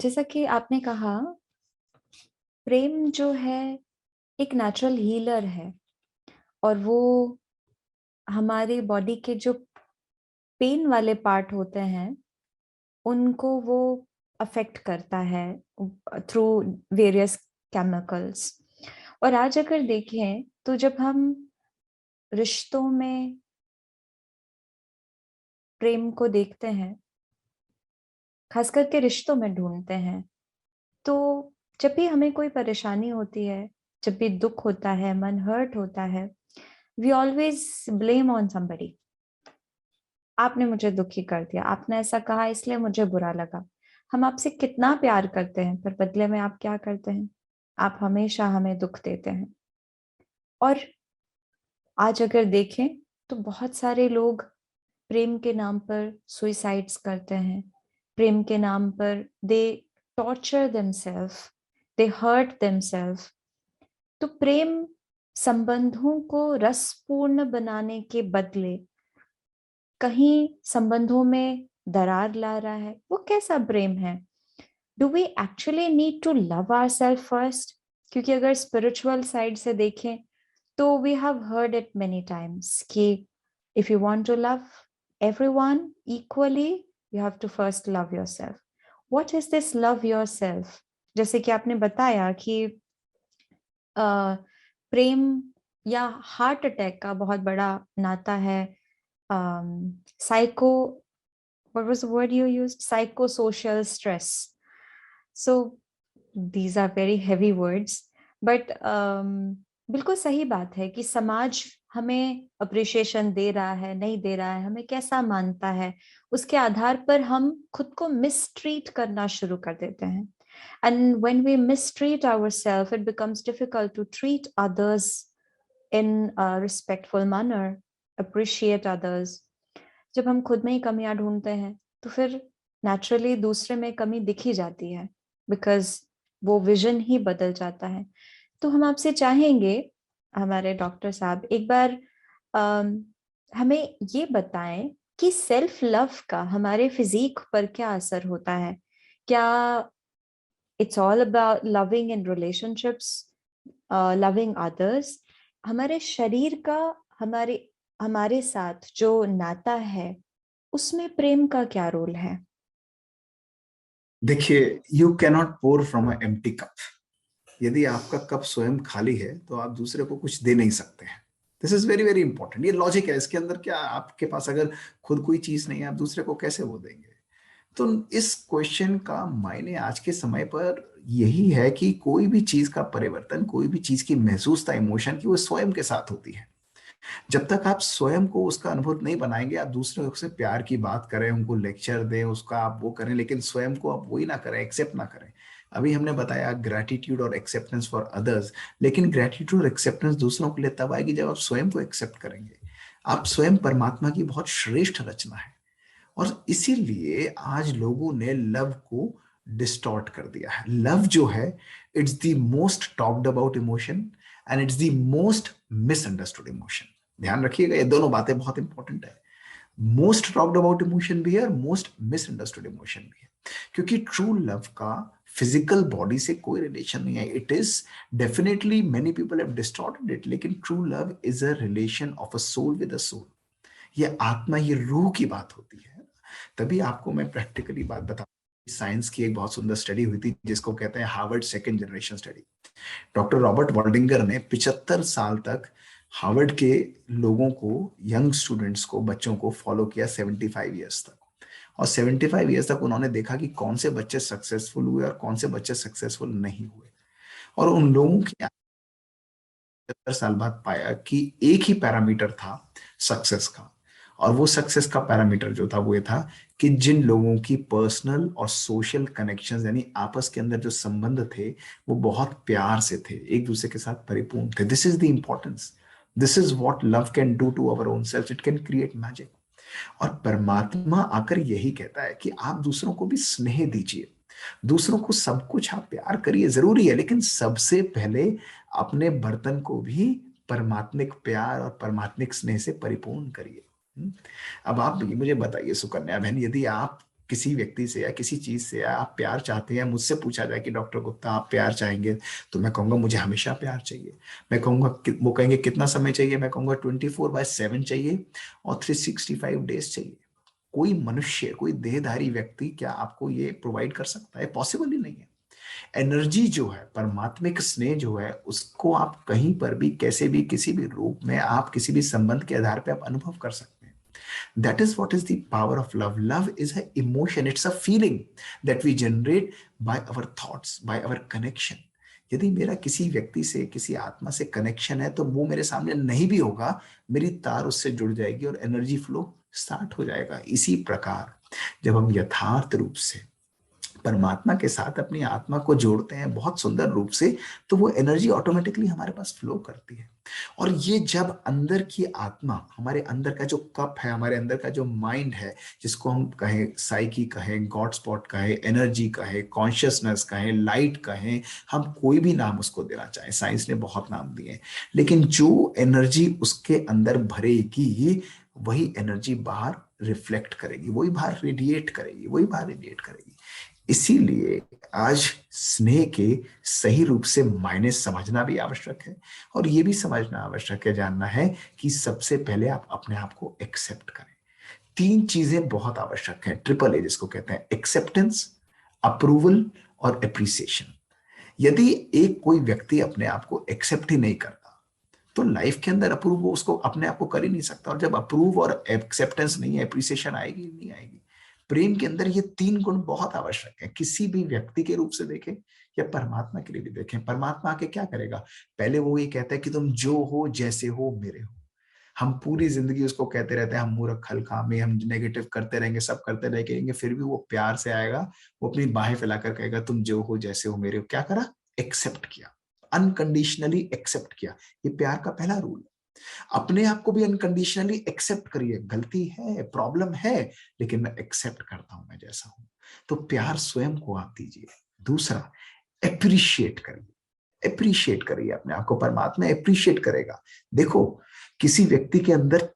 जैसा कि आपने कहा, प्रेम जो है एक नेचुरल हीलर है और वो हमारे बॉडी के जो पेन वाले पार्ट होते हैं उनको वो अफेक्ट करता है थ्रू वेरियस केमिकल्स। और आज अगर देखें तो जब हम रिश्तों में प्रेम को देखते हैं, खास करके रिश्तों में ढूंढते हैं, तो जब भी हमें कोई परेशानी होती है, जब भी दुख होता है, मन हर्ट होता है, we always blame on somebody. आपने मुझे दुखी कर दिया, आपने ऐसा कहा इसलिए मुझे बुरा लगा। हम आपसे कितना प्यार करते हैं पर बदले में आप क्या करते हैं? आप हमेशा हमें दुख देते हैं। और आज अगर देखें तो बहुत सारे लोग प्रेम के नाम पर सुइसाइड्स करते हैं, प्रेम के नाम पर they torture themselves, they hurt themselves. तो प्रेम संबंधों को रसपूर्ण बनाने के बदले कहीं संबंधों में दरार ला रहा है। वो कैसा प्रेम है? Do we actually need to love ourselves first? क्योंकि अगर स्पिरिचुअल साइड से देखें तो we have heard it many times कि if you want to love everyone equally you have to first love yourself. What is this love yourself? जैसे कि आपने बताया कि प्रेम या हार्ट अटैक का बहुत बड़ा नाता है psycho, what was the word you used? Psychosocial stress. So these are very heavy words, but बिल्कुल सही बात है कि समाज हमें अप्रिशिएशन दे रहा है, नहीं दे रहा है, हमें कैसा मानता है, उसके आधार पर हम खुद को मिसट्रीट करना शुरू कर देते हैं। And when we mistreat ourselves, it becomes difficult to treat others in a respectful manner, appreciate others. जब हम खुद में ही कमियां ढूंढते हैं तो फिर नेचुरली दूसरे में कमी दिख ही जाती है, बिकॉज वो विजन ही बदल जाता है। तो हम आपसे चाहेंगे, हमारे डॉक्टर साहब, एक बार हमें ये बताएं कि सेल्फ लव का हमारे फिजिक पर क्या असर होता है। क्या it's all about loving in relationships, loving others? हमारे शरीर का हमारे हमारे साथ जो नाता है उसमें प्रेम का क्या रोल है? देखिए, you cannot pour from a empty cup. यदि आपका कप स्वयं खाली है तो आप दूसरे को कुछ दे नहीं सकते हैं। This is very very important. ये लॉजिक है इसके अंदर। क्या आपके पास अगर खुद कोई चीज नहीं है, आप दूसरे को कैसे वो देंगे? तो इस क्वेश्चन का मायने आज के समय पर यही है कि कोई भी चीज का परिवर्तन, कोई भी चीज की महसूसता, इमोशन की, वो स्वयं के साथ होती है। जब तक आप स्वयं को उसका अनुभव नहीं बनाएंगे, आप दूसरे से प्यार की बात करें, उनको लेक्चर दें, उसका आप वो करें, लेकिन स्वयं को आप वही ना करें, एक्सेप्ट ना करें। अभी हमने बताया ग्रैटिट्यूड और एक्सेप्टेंस फॉर अदर्स, लेकिन ग्रैटिट्यूड और एक्सेप्टेंस दूसरों के लिए तब आएगी जब आप स्वयं को एक्सेप्ट करेंगे। आप स्वयं परमात्मा की बहुत श्रेष्ठ रचना है। और इसीलिए आज लोगों ने लव को डिस्टॉर्ट कर दिया है। लव जो है, it's the most talked about emotion and it's the most misunderstood emotion. ध्यान रखिएगा, ये दोनों बातें बहुत इंपॉर्टेंट है। मोस्ट टॉक्ड अबाउट इमोशन भी है और मोस्ट मिसअंडरस्टूड इमोशन भी है, क्योंकि ट्रू लव का फिजिकल बॉडी से कोई रिलेशन नहीं है। It is definitely, many people have distorted it, लेकिन true love is a relation of a soul with a soul. ये आत्मा, ये रूह की बात होती है। तभी आपको मैं प्रैक्टिकली बात बता, साइंस की एक बहुत सुंदर स्टडी हुई थी जिसको कहते हैं Harvard second generation study. Doctor Robert Waldinger ने 75 साल तक हार्वर्ड के लोगों को, यंग स्टूडेंट्स को, बच्चों को फॉलो किया 75 ईयर्स तक। और 75 ईयर्स तक उन्होंने देखा कि कौन से बच्चे सक्सेसफुल हुए और कौन से बच्चे सक्सेसफुल नहीं हुए। और उन लोगों के 75 साल बाद पाया कि एक ही पैरामीटर था सक्सेस का, और वो सक्सेस का पैरामीटर जो था वो ये था कि जिन लोगों की पर्सनल और सोशल कनेक्शंस, यानी आपस के अंदर जो संबंध थे वो बहुत प्यार से थे, एक दूसरे के साथ परिपूर्ण थे। This is the importance, this is what love can do to our own self, it can create magic. और परमात्मा आकर यही कहता है कि आप दूसरों को भी स्नेह दीजिए, दूसरों को सब कुछ आप प्यार करिए, जरूरी है, लेकिन सबसे पहले अपने बर्तन को भी परमात्मिक प्यार और परमात्मिक स्नेह से परिपूर्ण करिए। अब आप मुझे बताइए सुकन्या बहन, यदि आप किसी व्यक्ति से या किसी चीज से आप प्यार चाहते हैं, मुझसे पूछा जाए कि डॉक्टर गुप्ता आप प्यार चाहेंगे, तो मैं कहूंगा मुझे हमेशा प्यार चाहिए। मैं कहूंगा, वो कहेंगे कितना समय चाहिए, मैं कहूंगा 24/7 चाहिए और 365 डेज चाहिए। कोई मनुष्य, कोई देहधारी व्यक्ति क्या आपको ये प्रोवाइड कर सकता है? पॉसिबल ही नहीं है। एनर्जी जो है, परमात्मिक स्नेह जो है, उसको आप कहीं पर भी, कैसे भी, किसी भी रूप में, आप किसी भी संबंध के आधार पर आप अनुभव कर सकते हैं। That is what is the power of love. Love is an emotion, it's a feeling that we generate by our thoughts, by our connection. यदि मेरा किसी व्यक्ति से, किसी आत्मा से कनेक्शन है, तो वो मेरे सामने नहीं भी होगा, मेरी तार उससे जुड़ जाएगी और एनर्जी फ्लो स्टार्ट हो जाएगा। इसी प्रकार जब हम यथार्थ रूप से परमात्मा के साथ अपनी आत्मा को जोड़ते हैं बहुत सुंदर रूप से, तो वो एनर्जी ऑटोमेटिकली हमारे पास फ्लो करती है। और ये जब अंदर की आत्मा, हमारे अंदर का जो कप है, हमारे अंदर का जो माइंड है, जिसको हम कहें साइकी कहें, गॉड स्पॉट कहें, एनर्जी कहें, कॉन्शियसनेस कहें, लाइट कहें, हम कोई भी नाम उसको देना चाहें, साइंस ने बहुत नाम दिए, लेकिन जो एनर्जी उसके अंदर भरेगी वही एनर्जी बाहर रिफ्लेक्ट करेगी, वही बाहर रेडिएट करेगी, वही बाहर रेडिएट करेगी। इसीलिए आज स्नेह के सही रूप से मायने समझना भी आवश्यक है, और यह भी समझना आवश्यक है, जानना है कि सबसे पहले आप अपने आप को एक्सेप्ट करें। 3 चीजें बहुत आवश्यक हैं, ट्रिपल ए जिसको कहते हैं, एक्सेप्टेंस, अप्रूवल और एप्रिसिएशन। यदि एक कोई व्यक्ति अपने आप को एक्सेप्ट ही नहीं करता, तो लाइफ के अंदर अप्रूव उसको अपने आप को कर ही नहीं सकता। और जब अप्रूव और एक्सेप्टेंस नहीं है, एप्रिसिएशन आएगी नहीं आएगी। प्रेम के अंदर ये 3 गुण बहुत आवश्यक है, किसी भी व्यक्ति के रूप से देखें या परमात्मा के लिए भी देखें। परमात्मा आके क्या करेगा? पहले वो ये कहता है कि तुम जो हो, जैसे हो, मेरे हो। हम पूरी जिंदगी उसको कहते रहते हैं हम मूर्ख, हलकामी, हम नेगेटिव करते रहेंगे, सब करते रहेंगे, फिर भी वो प्यार से आएगा, वो अपनी बाहें फैलाकर कहेगा तुम जो हो, जैसे हो, मेरे हो। क्या करा? एक्सेप्ट किया, अनकंडीशनली एक्सेप्ट किया। ये प्यार का पहला रूल है। अपने आप को भी अनकंडीशनली एक्सेप्ट करिए, गलती है, प्रॉब्लम है, लेकिन मैं एक्सेप्ट करता हूं मैं जैसा हूं। तो प्यार स्वयं को आप दीजिए। दूसरा, एप्रिशिएट करिए, एप्रिशिएट करिए अपने आप को, परमात्मा एप्रिशिएट करेगा। देखो, किसी व्यक्ति के अंदर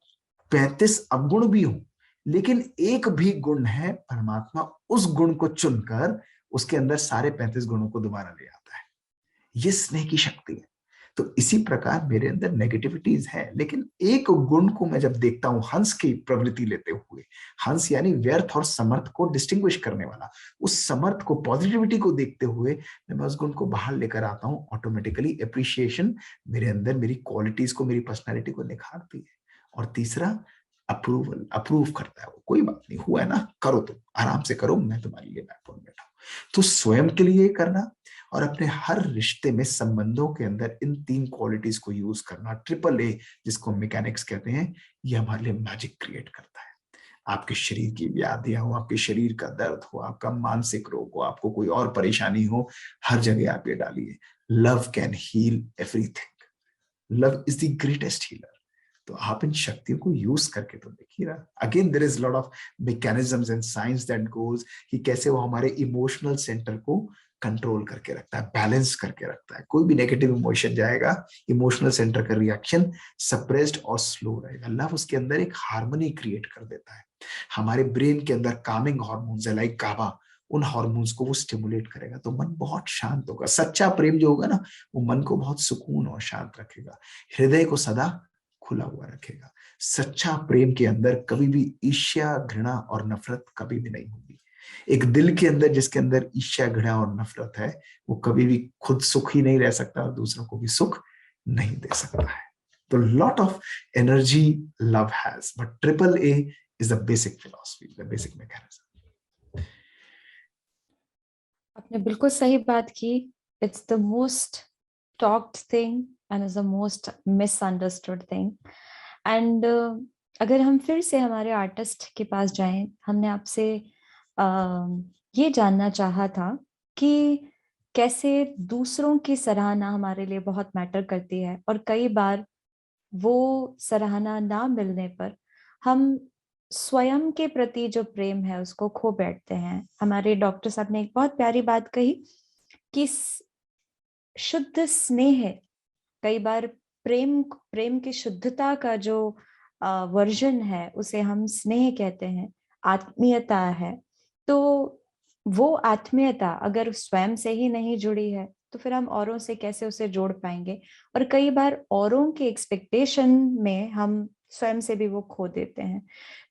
35 अवगुण भी हो, लेकिन एक भी गुण है, परमात्मा उस गुण को चुनकर उसके अंदर सारे 35 गुणों को दोबारा ले आता है। ये स्नेह की शक्ति है। तो इसी प्रकार मेरे अंदर नेगेटिविटीज है, लेकिन एक गुण को मैं जब देखता हूं, हंस की प्रवृत्ति लेते हुए, हंस यानी व्यर्थ और समर्थ को डिस्टिंग्विश करने वाला, उस समर्थ को, पॉजिटिविटी को देखते हुए मैं उस गुण को बाहर लेकर आता हूं। ऑटोमेटिकली एप्रिशिएशन मेरे अंदर मेरी क्वालिटीज को, मेरी पर्सनैलिटी को निखारती है। और तीसरा, अप्रूवल, अप्रूव करता है वो, कोई बात नहीं, हुआ है ना, करो, तुम आराम से करो, मैं तुम्हारे लिए बैकबोन बैठा हूं। तो स्वयं के लिए करना और अपने हर रिश्ते में, संबंधों के अंदर इन 3 क्वालिटीज को यूज करना, ट्रिपल ए जिसको मैकेनिक्स कहते हैं, ये हमारे लिए मैजिक क्रिएट करता है। आपके शरीर की व्याधियां हो, आपके शरीर का दर्द हो, आपका मानसिक रोग हो, आपको कोई और परेशानी हो, हर जगह आप ये डालिए, love can heal everything. Love is the greatest healer. तो आप इन शक्तियों को यूज करके तो देखिए ना। Again there is lot of mechanisms and science that goes कि कैसे वो हमारे इमोशनल सेंटर को कंट्रोल करके रखता है, बैलेंस करके रखता है। कोई भी नेगेटिव इमोशन जाएगा, इमोशनल सेंटर का रिएक्शन सप्रेस्ड और स्लो रहेगा। लव उसके अंदर एक हार्मनी क्रिएट कर देता है। हमारे ब्रेन के अंदर कामिंग हार्मोन्स है लाइक गाबा, उन हार्मोन्स को वो स्टिमुलेट करेगा, तो मन बहुत शांत होगा। सच्चा प्रेम जो होगा ना, वो मन को बहुत सुकून और शांत रखेगा, हृदय को सदा खुला हुआ रखेगा। सच्चा प्रेम के अंदर कभी भी ईर्ष्या, घृणा और नफरत कभी भी नहीं होगी। एक दिल के अंदर जिसके अंदर ईर्ष्या, घृणा और नफरत है, वो कभी भी खुद सुखी नहीं रह सकता और दूसरों को भी सुख नहीं दे सकता है। तो lot of energy love has, but triple A is the basic philosophy, the basic mechanism. आपने बिल्कुल सही बात की। It's the most talked thing and is the most misunderstood thing. And अगर हम फिर से हमारे आर्टिस्ट के पास जाएं, हमने आपसे ये जानना चाहा था कि कैसे दूसरों की सराहना हमारे लिए बहुत मैटर करती है, और कई बार वो सराहना ना मिलने पर हम स्वयं के प्रति जो प्रेम है उसको खो बैठते हैं। हमारे डॉक्टर साहब ने एक बहुत प्यारी बात कही कि शुद्ध स्नेह, कई बार प्रेम प्रेम की शुद्धता का जो वर्जन है उसे हम स्नेह कहते हैं, आत्मीयता है। तो वो आत्मीयता अगर स्वयं से ही नहीं जुड़ी है तो फिर हम औरों से कैसे उसे जोड़ पाएंगे। और कई बार औरों के एक्सपेक्टेशन में हम स्वयं से भी वो खो देते हैं।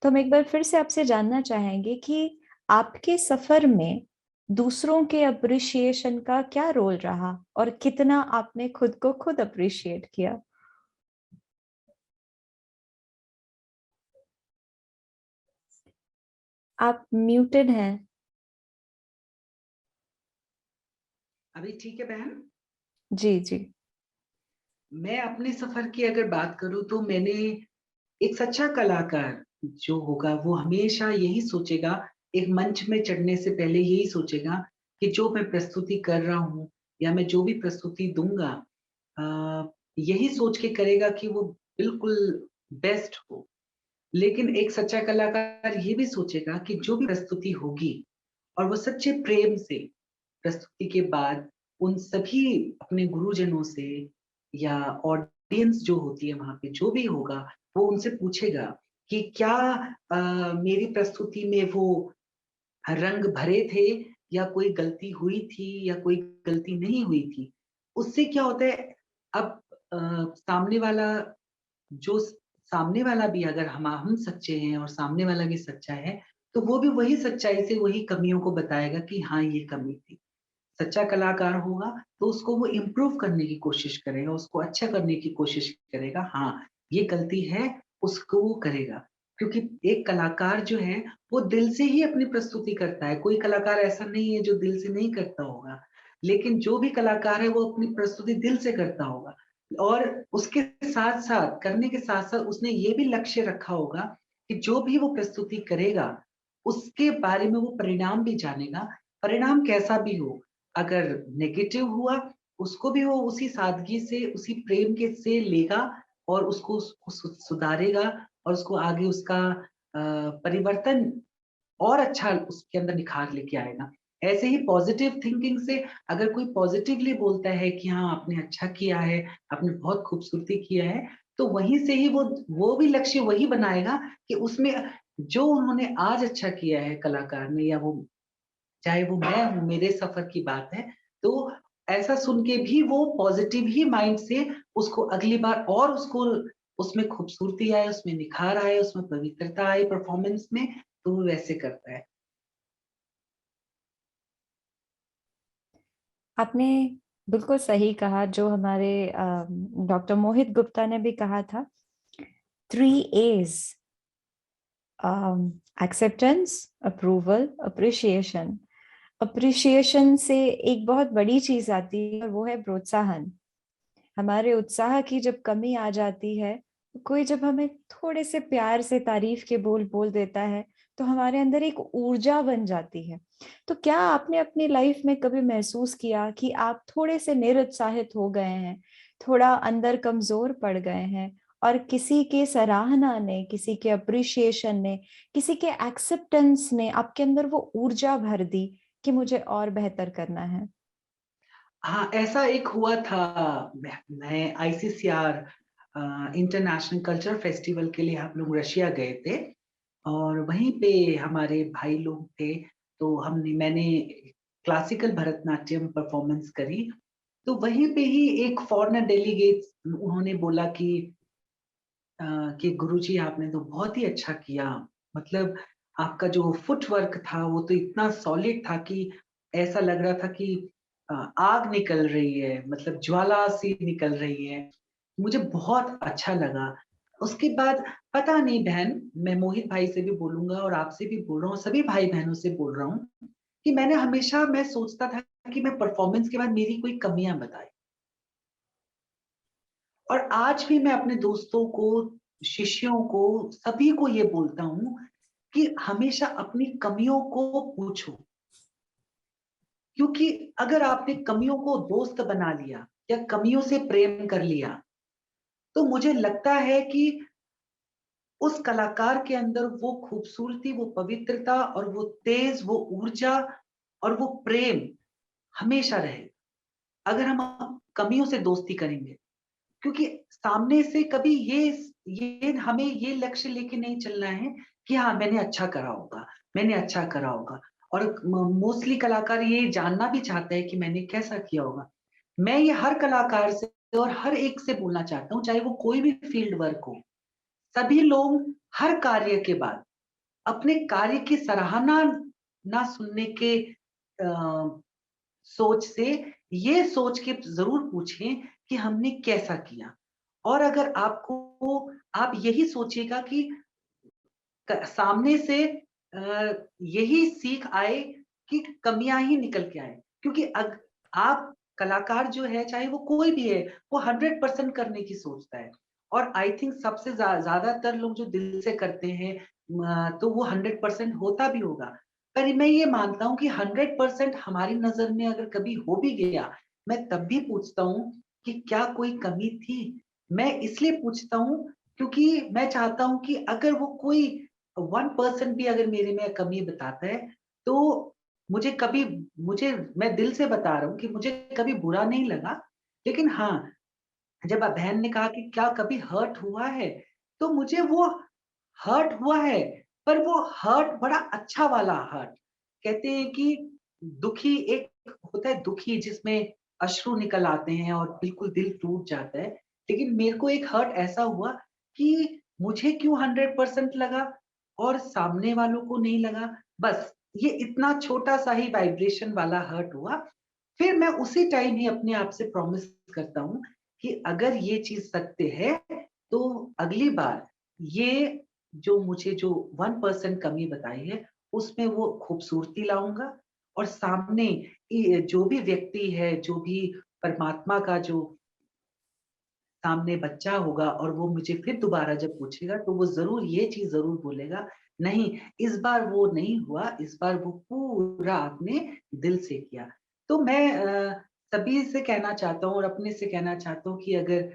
तो हम एक बार फिर से आपसे जानना चाहेंगे कि आपके सफर में दूसरों के अप्रिशिएशन का क्या रोल रहा और कितना आपने खुद को खुद अप्रिशिएट किया। आप म्यूटेड हैं। अभी ठीक है बहन? जी जी। मैं अपने सफर की अगर बात करूं तो मैंने, एक सच्चा कलाकार जो होगा वो हमेशा यही सोचेगा, एक मंच में चढ़ने से पहले यही सोचेगा कि जो मैं प्रस्तुति कर रहा हूँ या मैं जो भी प्रस्तुति दूंगा, यही सोच के करेगा कि वो बिल्कुल बेस्ट हो। लेकिन एक सच्चा कलाकार ये भी सोचेगा कि जो भी प्रस्तुति होगी और वो सच्चे प्रेम से प्रस्तुति के बाद उन सभी अपने गुरुजनों से या ऑडियंस जो होती है वहां पे जो भी होगा, वो उनसे पूछेगा कि क्या मेरी प्रस्तुति में वो रंग भरे थे या कोई गलती हुई थी या कोई गलती नहीं हुई थी। उससे क्या होता है, अब सामने वाला, जो सामने वाला भी अगर हम सच्चे हैं और सामने वाला भी सच्चा है, तो वो भी वही सच्चाई से वही कमियों को बताएगा कि हाँ ये कमी थी। सच्चा कलाकार होगा तो उसको वो इम्प्रूव करने की कोशिश करेगा, उसको अच्छा करने की कोशिश करेगा। हाँ, ये गलती है, उसको वो करेगा। क्योंकि एक कलाकार जो है वो दिल से ही अपनी प्रस्तुति करता है। कोई कलाकार ऐसा नहीं है जो दिल से नहीं करता होगा, लेकिन जो भी कलाकार है वो अपनी प्रस्तुति दिल से करता होगा। और उसके साथ-साथ, करने के साथ-साथ उसने ये भी लक्ष्य रखा होगा कि जो भी वो प्रस्तुति करेगा, उसके बारे में वो परिणाम भी जानेगा। परिणाम कैसा भी हो, अगर नेगेटिव हुआ, उसको भी वो उसी सादगी से, उसी प्रेम के से लेगा और उसको सुधारेगा और उसको आगे उसका परिवर्तन और अच्छा उसके अंदर निखार लेके आएगा। ऐसे ही पॉजिटिव थिंकिंग से अगर कोई पॉजिटिवली बोलता है कि हाँ, आपने अच्छा किया है, आपने बहुत खूबसूरती किया है, तो वहीं से ही वो भी लक्ष्य वही बनाएगा कि उसमें जो उन्होंने आज अच्छा किया है कलाकार ने, या वो चाहे वो मैं हूँ, मेरे सफर की बात है, तो ऐसा सुन के भी वो पॉजिटिव ही माइंड से उसको अगली बार और उसको उसमें खूबसूरती आए, उसमें निखार आए, उसमें पवित्रता आए परफॉर्मेंस में, तो वो वैसे करता है। आपने बिल्कुल सही कहा, जो हमारे डॉक्टर मोहित गुप्ता ने भी कहा था, 3 A's, acceptance, approval, appreciation. Appreciation से एक बहुत बड़ी चीज आती है और वो है प्रोत्साहन। हमारे उत्साह की जब कमी आ जाती है, कोई जब हमें थोड़े से प्यार से तारीफ के बोल बोल देता है, तो हमारे अंदर एक ऊर्जा बन जाती है। तो क्या आपने अपनी लाइफ में कभी महसूस किया कि आप थोड़े से निरुत्साहित हो गए हैं, थोड़ा अंदर कमजोर पड़ गए हैं, और किसी के सराहना ने, किसी के अप्रिशिएशन ने, किसी के एक्सेप्टेंस ने आपके अंदर वो ऊर्जा भर दी कि मुझे और बेहतर करना है? हाँ, ऐसा एक हुआ था। मैं आईसीसीआर इंटरनेशनल कल्चर फेस्टिवल के लिए हम लोग रशिया गए थे और वहीं पे हमारे भाई लोग थे। तो मैंने क्लासिकल भरतनाट्यम परफॉर्मेंस करी। तो वहीं पे ही एक फॉरेनर डेलीगेट उन्होंने बोला कि गुरुजी आपने तो बहुत ही अच्छा किया। मतलब आपका जो फुटवर्क था वो तो इतना सॉलिड था कि ऐसा लग रहा था कि आग निकल रही है, मतलब ज्वाला सी निकल रही है। मुझे बहुत अच्छा लगा। उसके बाद पता नहीं बहन, मैं मोहित भाई से भी बोलूंगा और आपसे भी बोल रहा हूँ, सभी भाई बहनों से बोल रहा हूँ कि मैं सोचता था कि मैं परफॉर्मेंस के बाद मेरी कोई कमियां बताए। और आज भी मैं अपने दोस्तों को, शिष्यों को, सभी को ये बोलता हूँ कि हमेशा अपनी कमियों को पूछो, क्योंकि अगर आपने कमियों को दोस्त बना लिया या कमियों से प्रेम कर लिया, तो मुझे लगता है कि उस कलाकार के अंदर वो खूबसूरती, वो पवित्रता और वो तेज, वो ऊर्जा और वो प्रेम हमेशा रहेगा। अगर हम कमियों से दोस्ती करेंगे, क्योंकि सामने से कभी ये हमें ये लक्ष्य लेके नहीं चलना है कि हाँ मैंने अच्छा करा होगा, मैंने अच्छा करा होगा। और मोस्टली कलाकार ये जानना भी चाहता है कि मैंने कैसा किया होगा। मैं ये हर कलाकार से और हर एक से बोलना चाहता हूँ, चाहे वो कोई भी फील्ड वर्क हो, सभी लोग हर कार्य के बाद अपने कार्य की सराहना ना सुनने के सोच से ये सोच के जरूर पूछें कि हमने कैसा किया। और अगर आप यही सोचिएगा कि सामने से यही सीख आए कि कमियां ही निकल के आए, क्योंकि आप कलाकार जो है, चाहे वो कोई भी है, वो 100% करने की सोचता है। और आई थिंक सबसे ज्यादातर लोग जो दिल से करते हैं तो वो 100% होता भी होगा। पर मैं ये मानता हूँ कि 100% हमारी नजर में अगर कभी हो भी गया, मैं तब भी पूछता हूँ कि क्या कोई कमी थी। मैं इसलिए पूछता हूँ क्योंकि मैं चाहता हूँ कि अगर वो कोई 1% भी अगर मेरे में कमी बताता है, तो मुझे कभी मुझे मैं दिल से बता रहा हूँ कि मुझे कभी बुरा नहीं लगा। लेकिन हाँ, जब बहन ने कहा कि क्या कभी हर्ट हुआ है, तो मुझे वो हर्ट हुआ है, पर वो हर्ट बड़ा अच्छा वाला हर्ट। कहते हैं कि दुखी एक होता है, दुखी जिसमें अश्रु निकल आते हैं और बिल्कुल दिल टूट जाता है। लेकिन मेरे को एक हर्ट ऐसा हुआ कि मुझे क्यों 100% लगा और सामने वालों को नहीं लगा। बस ये इतना छोटा-सा ही वाइब्रेशन वाला हर्ट हुआ। फिर मैं उसी टाइम ही अपने आप से प्रॉमिस करता हूँ कि अगर ये चीज़ सत्य है, तो अगली बार ये जो 1% कमी बताई है, उसमें वो खूबसूरती लाऊँगा और सामने जो भी व्यक्ति है, जो भी परमात्मा का जो सामने बच्चा होगा और वो मुझे फिर दोबारा जब पूछेगा, तो वो ज़रूर ये चीज़ ज़रूर बोलेगा, नहीं इस बार वो नहीं हुआ, इस बार वो पूरा आपने दिल से किया। तो मैं सभी से कहना चाहता हूँ और अपने से कहना चाहता हूँ कि अगर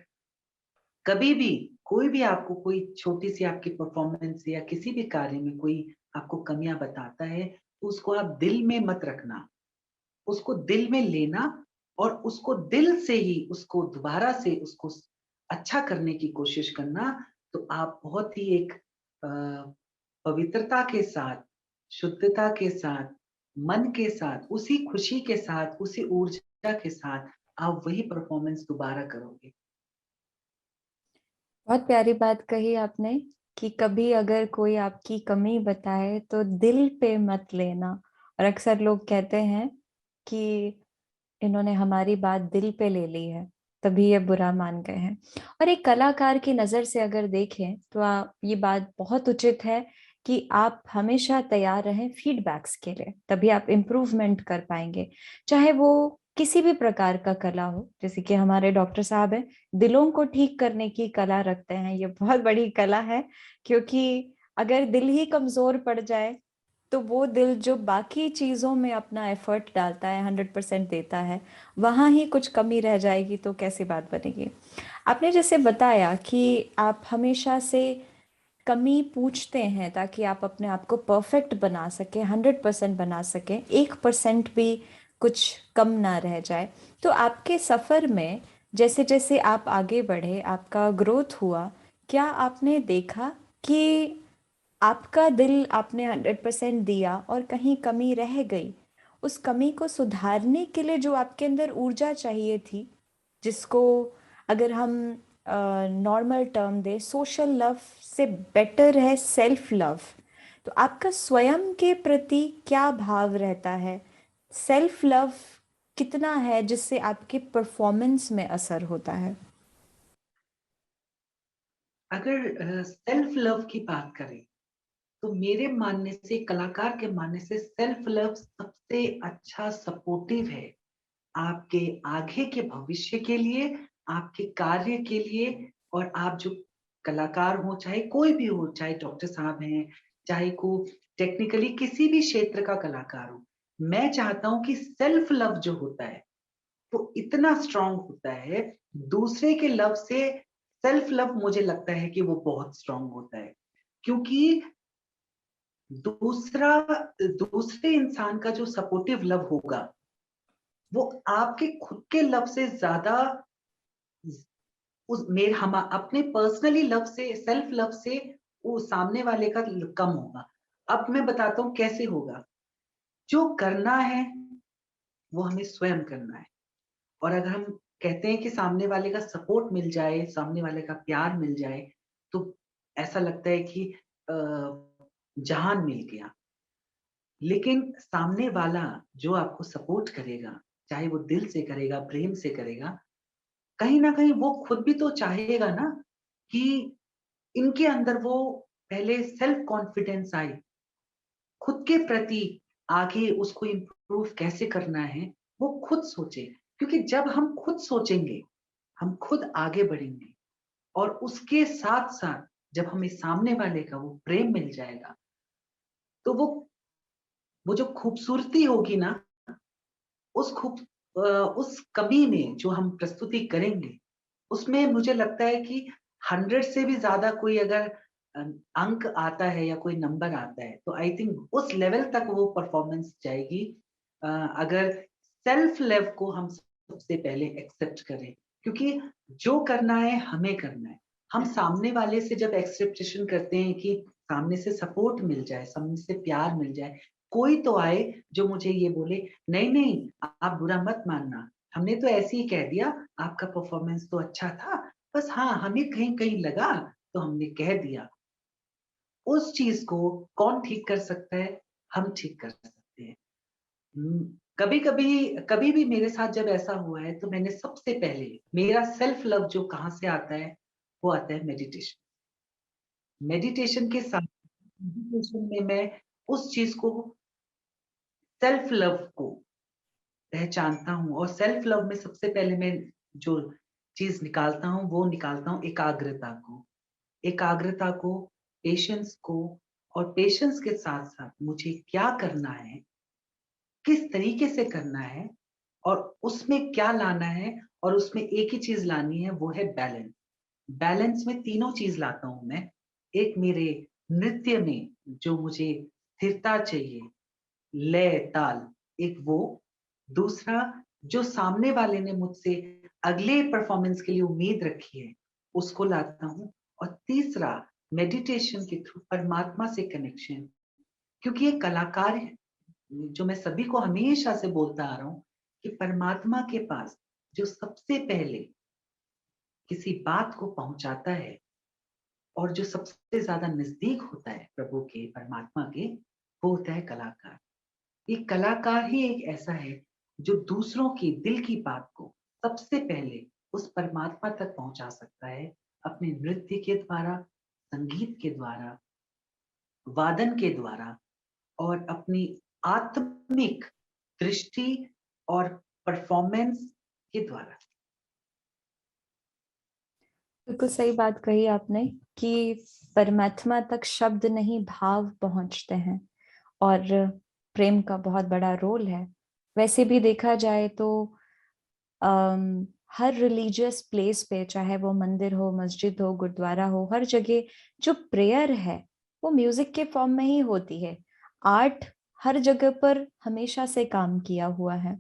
कभी भी कोई भी आपको कोई छोटी-सी आपकी परफ़ॉर्मेंस या किसी भी कार्य में कोई आपको कमियाँ बताता है, तो उसको आप दिल में मत रखना। उसको दिल में लेना और उसको दिल से ही उसको दोबारा से उसको अच्छा करने की कोशिश करना, तो आप बहुत ही एक पवित्रता के साथ, शुद्धता के साथ, मन के साथ, उसी खुशी के साथ, उसी ऊर्जा के साथ आप वही परफ़ॉर्मेंस दोबारा करोगे। बहुत प्यारी बात कही आपने कि कभी अगर कोई आपकी कमी बताए तो दिल पे मत लेना। और अक्सर लोग कहते हैं कि इन्होंने हमारी बात दिल पे ले ली है, तभी ये बुरा मान गए हैं। और एक कलाकार की नजर से अगर देखें तो ये बात बहुत उचित है कि आप हमेशा तैयार रहें फीडबैक्स के लिए, तभी आप इम्प्रूवमेंट कर पाएंगे। चाहे वो किसी भी प्रकार का कला हो, जैसे कि हमारे डॉक्टर साहब हैं, दिलों को ठीक करने की कला रखते हैं। ये बहुत बड़ी कला है, क्योंकि अगर दिल ही कमजोर पड़ जाए तो वो दिल जो बाकी चीज़ों में अपना एफर्ट डालता है, 100% देता है, वहाँ ही कुछ कमी रह जाएगी तो कैसी बात बनेगी। आपने जैसे बताया कि आप हमेशा से कमी पूछते हैं ताकि आप अपने आप को परफेक्ट बना सके, 100% बना सके, 1% भी कुछ कम ना रह जाए। तो आपके सफ़र में जैसे जैसे आप आगे बढ़े, आपका ग्रोथ हुआ, क्या आपने देखा कि आपका दिल आपने 100% दिया और कहीं कमी रह गई? उस कमी को सुधारने के लिए जो आपके अंदर ऊर्जा चाहिए थी, जिसको अगर हम नॉर्मल टर्म दे, सोशल लव से बेटर है सेल्फ लव। तो आपका स्वयं के प्रति क्या भाव रहता है? सेल्फ लव कितना है जिससे आपके परफॉर्मेंस में असर होता है? अगर सेल्फ लव की बात करें तो मेरे मानने से, कलाकार के मानने से, सेल्फ लव सबसे अच्छा सपोर्टिव है आपके आगे के भविष्य के लिए, आपके कार्य के लिए। और आप जो कलाकार हो, चाहे कोई भी हो, चाहे डॉक्टर साहब हैं, चाहे को टेक्निकली किसी भी क्षेत्र का कलाकार हो, मैं चाहता हूं कि सेल्फ लव जो होता है वो इतना स्ट्रांग होता है, दूसरे के लव से सेल्फ लव मुझे लगता है कि वो बहुत स्ट्रांग होता है। क्योंकि दूसरा दूसरे इंसान का जो सपोर्टिव लव होगा वो आपके खुद के लव से ज्यादा, उस मेरे हम अपने पर्सनली लव से, सेल्फ लव से वो सामने वाले का कम होगा। अब मैं बताता हूँ कैसे होगा। जो करना है वो हमें स्वयं करना है। और अगर हम कहते हैं कि सामने वाले का सपोर्ट मिल जाए, सामने वाले का प्यार मिल जाए, तो ऐसा लगता है कि जहान मिल गया। लेकिन सामने वाला जो आपको सपोर्ट करेगा, चाहे वो दिल से करेगा, प्रेम से करेगा, कहीं ना कहीं वो खुद भी तो चाहेगा ना कि इनके अंदर वो पहले सेल्फ कॉन्फिडेंस आए, खुद के प्रति आगे उसको इम्प्रूव कैसे करना है वो खुद सोचे। क्योंकि जब हम खुद सोचेंगे हम खुद आगे बढ़ेंगे। और उसके साथ साथ जब हमें सामने वाले का वो प्रेम मिल जाएगा तो वो जो खूबसूरती होगी ना, उस खूब उस कमी में जो हम प्रस्तुति करेंगे उसमें मुझे लगता है कि 100 से भी ज्यादा कोई अगर अ, अंक आता है या कोई नंबर आता है तो आई थिंक उस लेवल तक वो परफॉर्मेंस जाएगी। अगर सेल्फ लव को हम सबसे पहले एक्सेप्ट करें। क्योंकि जो करना है हमें करना है। हम सामने वाले से जब एक्सेप्टेशन करते हैं कि सामने से सपोर्ट मिल जाए, सामने से प्यार मिल जाए, कोई तो आए जो मुझे ये बोले, नहीं नहीं आप बुरा मत मानना, हमने तो ऐसे ही कह दिया, आपका परफॉर्मेंस तो अच्छा था, बस हाँ हमें कहीं कहीं लगा तो हमने कह दिया। उस चीज को कौन ठीक कर सकता है? हम ठीक कर सकते हैं। कभी कभी कभी भी मेरे साथ जब ऐसा हुआ है तो मैंने सबसे पहले, मेरा सेल्फ लव जो कहाँ से आता है वो आता है मेडिटेशन। मेडिटेशन के साथ, मेडिटेशन में मैं उस चीज को, सेल्फ लव को पहचानता हूँ। और सेल्फ लव में सबसे पहले मैं जो चीज निकालता हूँ वो निकालता हूँ एकाग्रता को। एकाग्रता को, पेशेंस को। और पेशेंस के साथ साथ मुझे क्या करना है, किस तरीके से करना है और उसमें क्या लाना है। और उसमें एक ही चीज लानी है, वो है बैलेंस। बैलेंस में तीनों चीज लाता हूं मैं। एक मेरे नृत्य में जो मुझे स्थिरता चाहिए, लय ताल, एक वो। दूसरा, जो सामने वाले ने मुझसे अगले परफॉर्मेंस के लिए उम्मीद रखी है उसको लाता हूँ। और तीसरा, मेडिटेशन के थ्रू परमात्मा से कनेक्शन। क्योंकि ये कलाकार है, जो मैं सभी को हमेशा से बोलता आ रहा हूँ कि परमात्मा के पास जो सबसे पहले किसी बात को पहुंचाता है और जो सबसे ज्यादा नजदीक होता है प्रभु के, परमात्मा के, वो होता है कलाकार। ये कलाकार ही एक ऐसा है जो दूसरों की दिल की बात को सबसे पहले उस परमात्मा तक पहुंचा सकता है, अपने नृत्य के द्वारा, संगीत के द्वारा, वादन के द्वारा और अपनी आत्मिक दृष्टि और परफॉर्मेंस के द्वारा। बिल्कुल सही बात कही आपने कि परमात्मा तक शब्द नहीं, भाव पहुंचते हैं। और प्रेम का बहुत बड़ा रोल है। वैसे भी देखा जाए तो हर रिलीजियस प्लेस पे, चाहे वो मंदिर हो, मस्जिद हो, गुरुद्वारा हो, हर जगह जो प्रेयर है वो म्यूजिक के फॉर्म में ही होती है। आर्ट हर जगह पर हमेशा से काम किया हुआ है।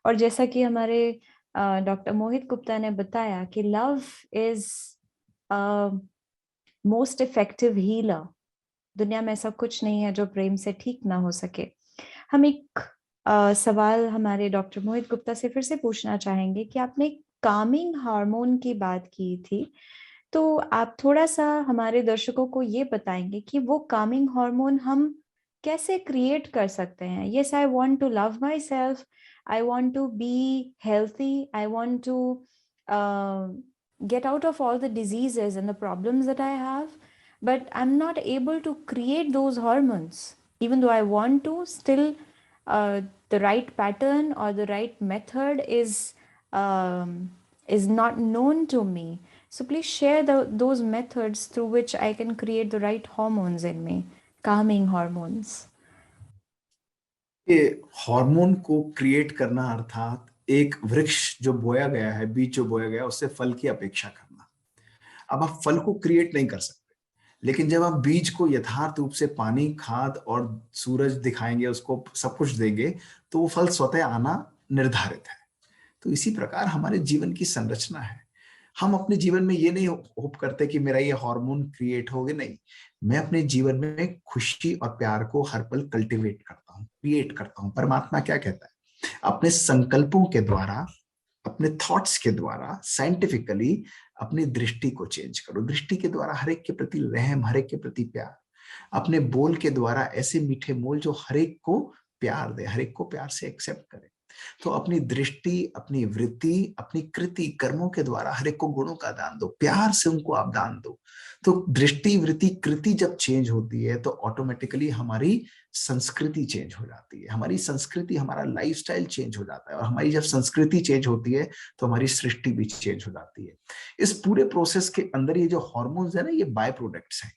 और जैसा कि हमारे डॉक्टर मोहित गुप्ता ने बताया कि love is most effective healer. दुनिया में ऐसा कुछ नहीं है जो प्रेम से ठीक ना हो सके। हम एक सवाल हमारे डॉक्टर मोहित गुप्ता से फिर से पूछना चाहेंगे कि आपने कामिंग हार्मोन की बात की थी, तो आप थोड़ा सा हमारे दर्शकों को ये बताएंगे कि वो कामिंग हार्मोन हम कैसे क्रिएट कर सकते हैं। Yes, I want to love myself, I want to be healthy, I want to get out of all the diseases and the problems that I have, but I'm not able to create those hormones. Even though I want to, still the right pattern or the right method is not known to me. So please share those methods through which I can create the right hormones in me, calming hormones. ये hormone को create करना अर्थात एक वृक्ष जो बोया गया है, बीज जो बोया गया है, उससे फल की अपेक्षा करना। अब आप फल को क्रिएट नहीं कर सकते, लेकिन जब आप बीज को यथार्थ रूप से पानी, खाद और सूरज दिखाएंगे, उसको सब कुछ देंगे, तो वो फल स्वतः आना निर्धारित है। तो इसी प्रकार हमारे जीवन की संरचना है। हम अपने जीवन में ये नहीं होप करते कि मेरा ये हार्मोन क्रिएट होगे, नहीं। मैं अपने जीवन में खुशी और प्यार को हर पल कल्टीवेट करता हूँ, क्रिएट करता हूँ। परमात्मा क्या कहता है? अपने संकल्पों के द्वारा, अपने थॉट्स के द्वारा, साइंटिफिकली अपनी दृष्टि को चेंज करो। दृष्टि के द्वारा हर एक के प्रति रहम, हर एक के प्रति प्यार। अपने बोल के द्वारा ऐसे मीठे बोल जो हर एक को प्यार दे, हर एक को प्यार से एक्सेप्ट करे। तो अपनी दृष्टि, अपनी वृत्ति, अपनी कृति, कर्मों के द्वारा हर एक को गुणों का दान दो, प्यार से उनको आप दान दो। तो दृष्टि, वृत्ति, कृति जब चेंज होती है तो ऑटोमेटिकली हमारी संस्कृति चेंज हो जाती है। हमारी संस्कृति, हमारा लाइफस्टाइल चेंज हो जाता है। और हमारी जब संस्कृति चेंज होती है तो हमारी सृष्टि भी चेंज हो जाती है। इस पूरे प्रोसेस के अंदर ये जो हॉर्मोन्स है ना, ये बाय प्रोडक्ट्स हैं।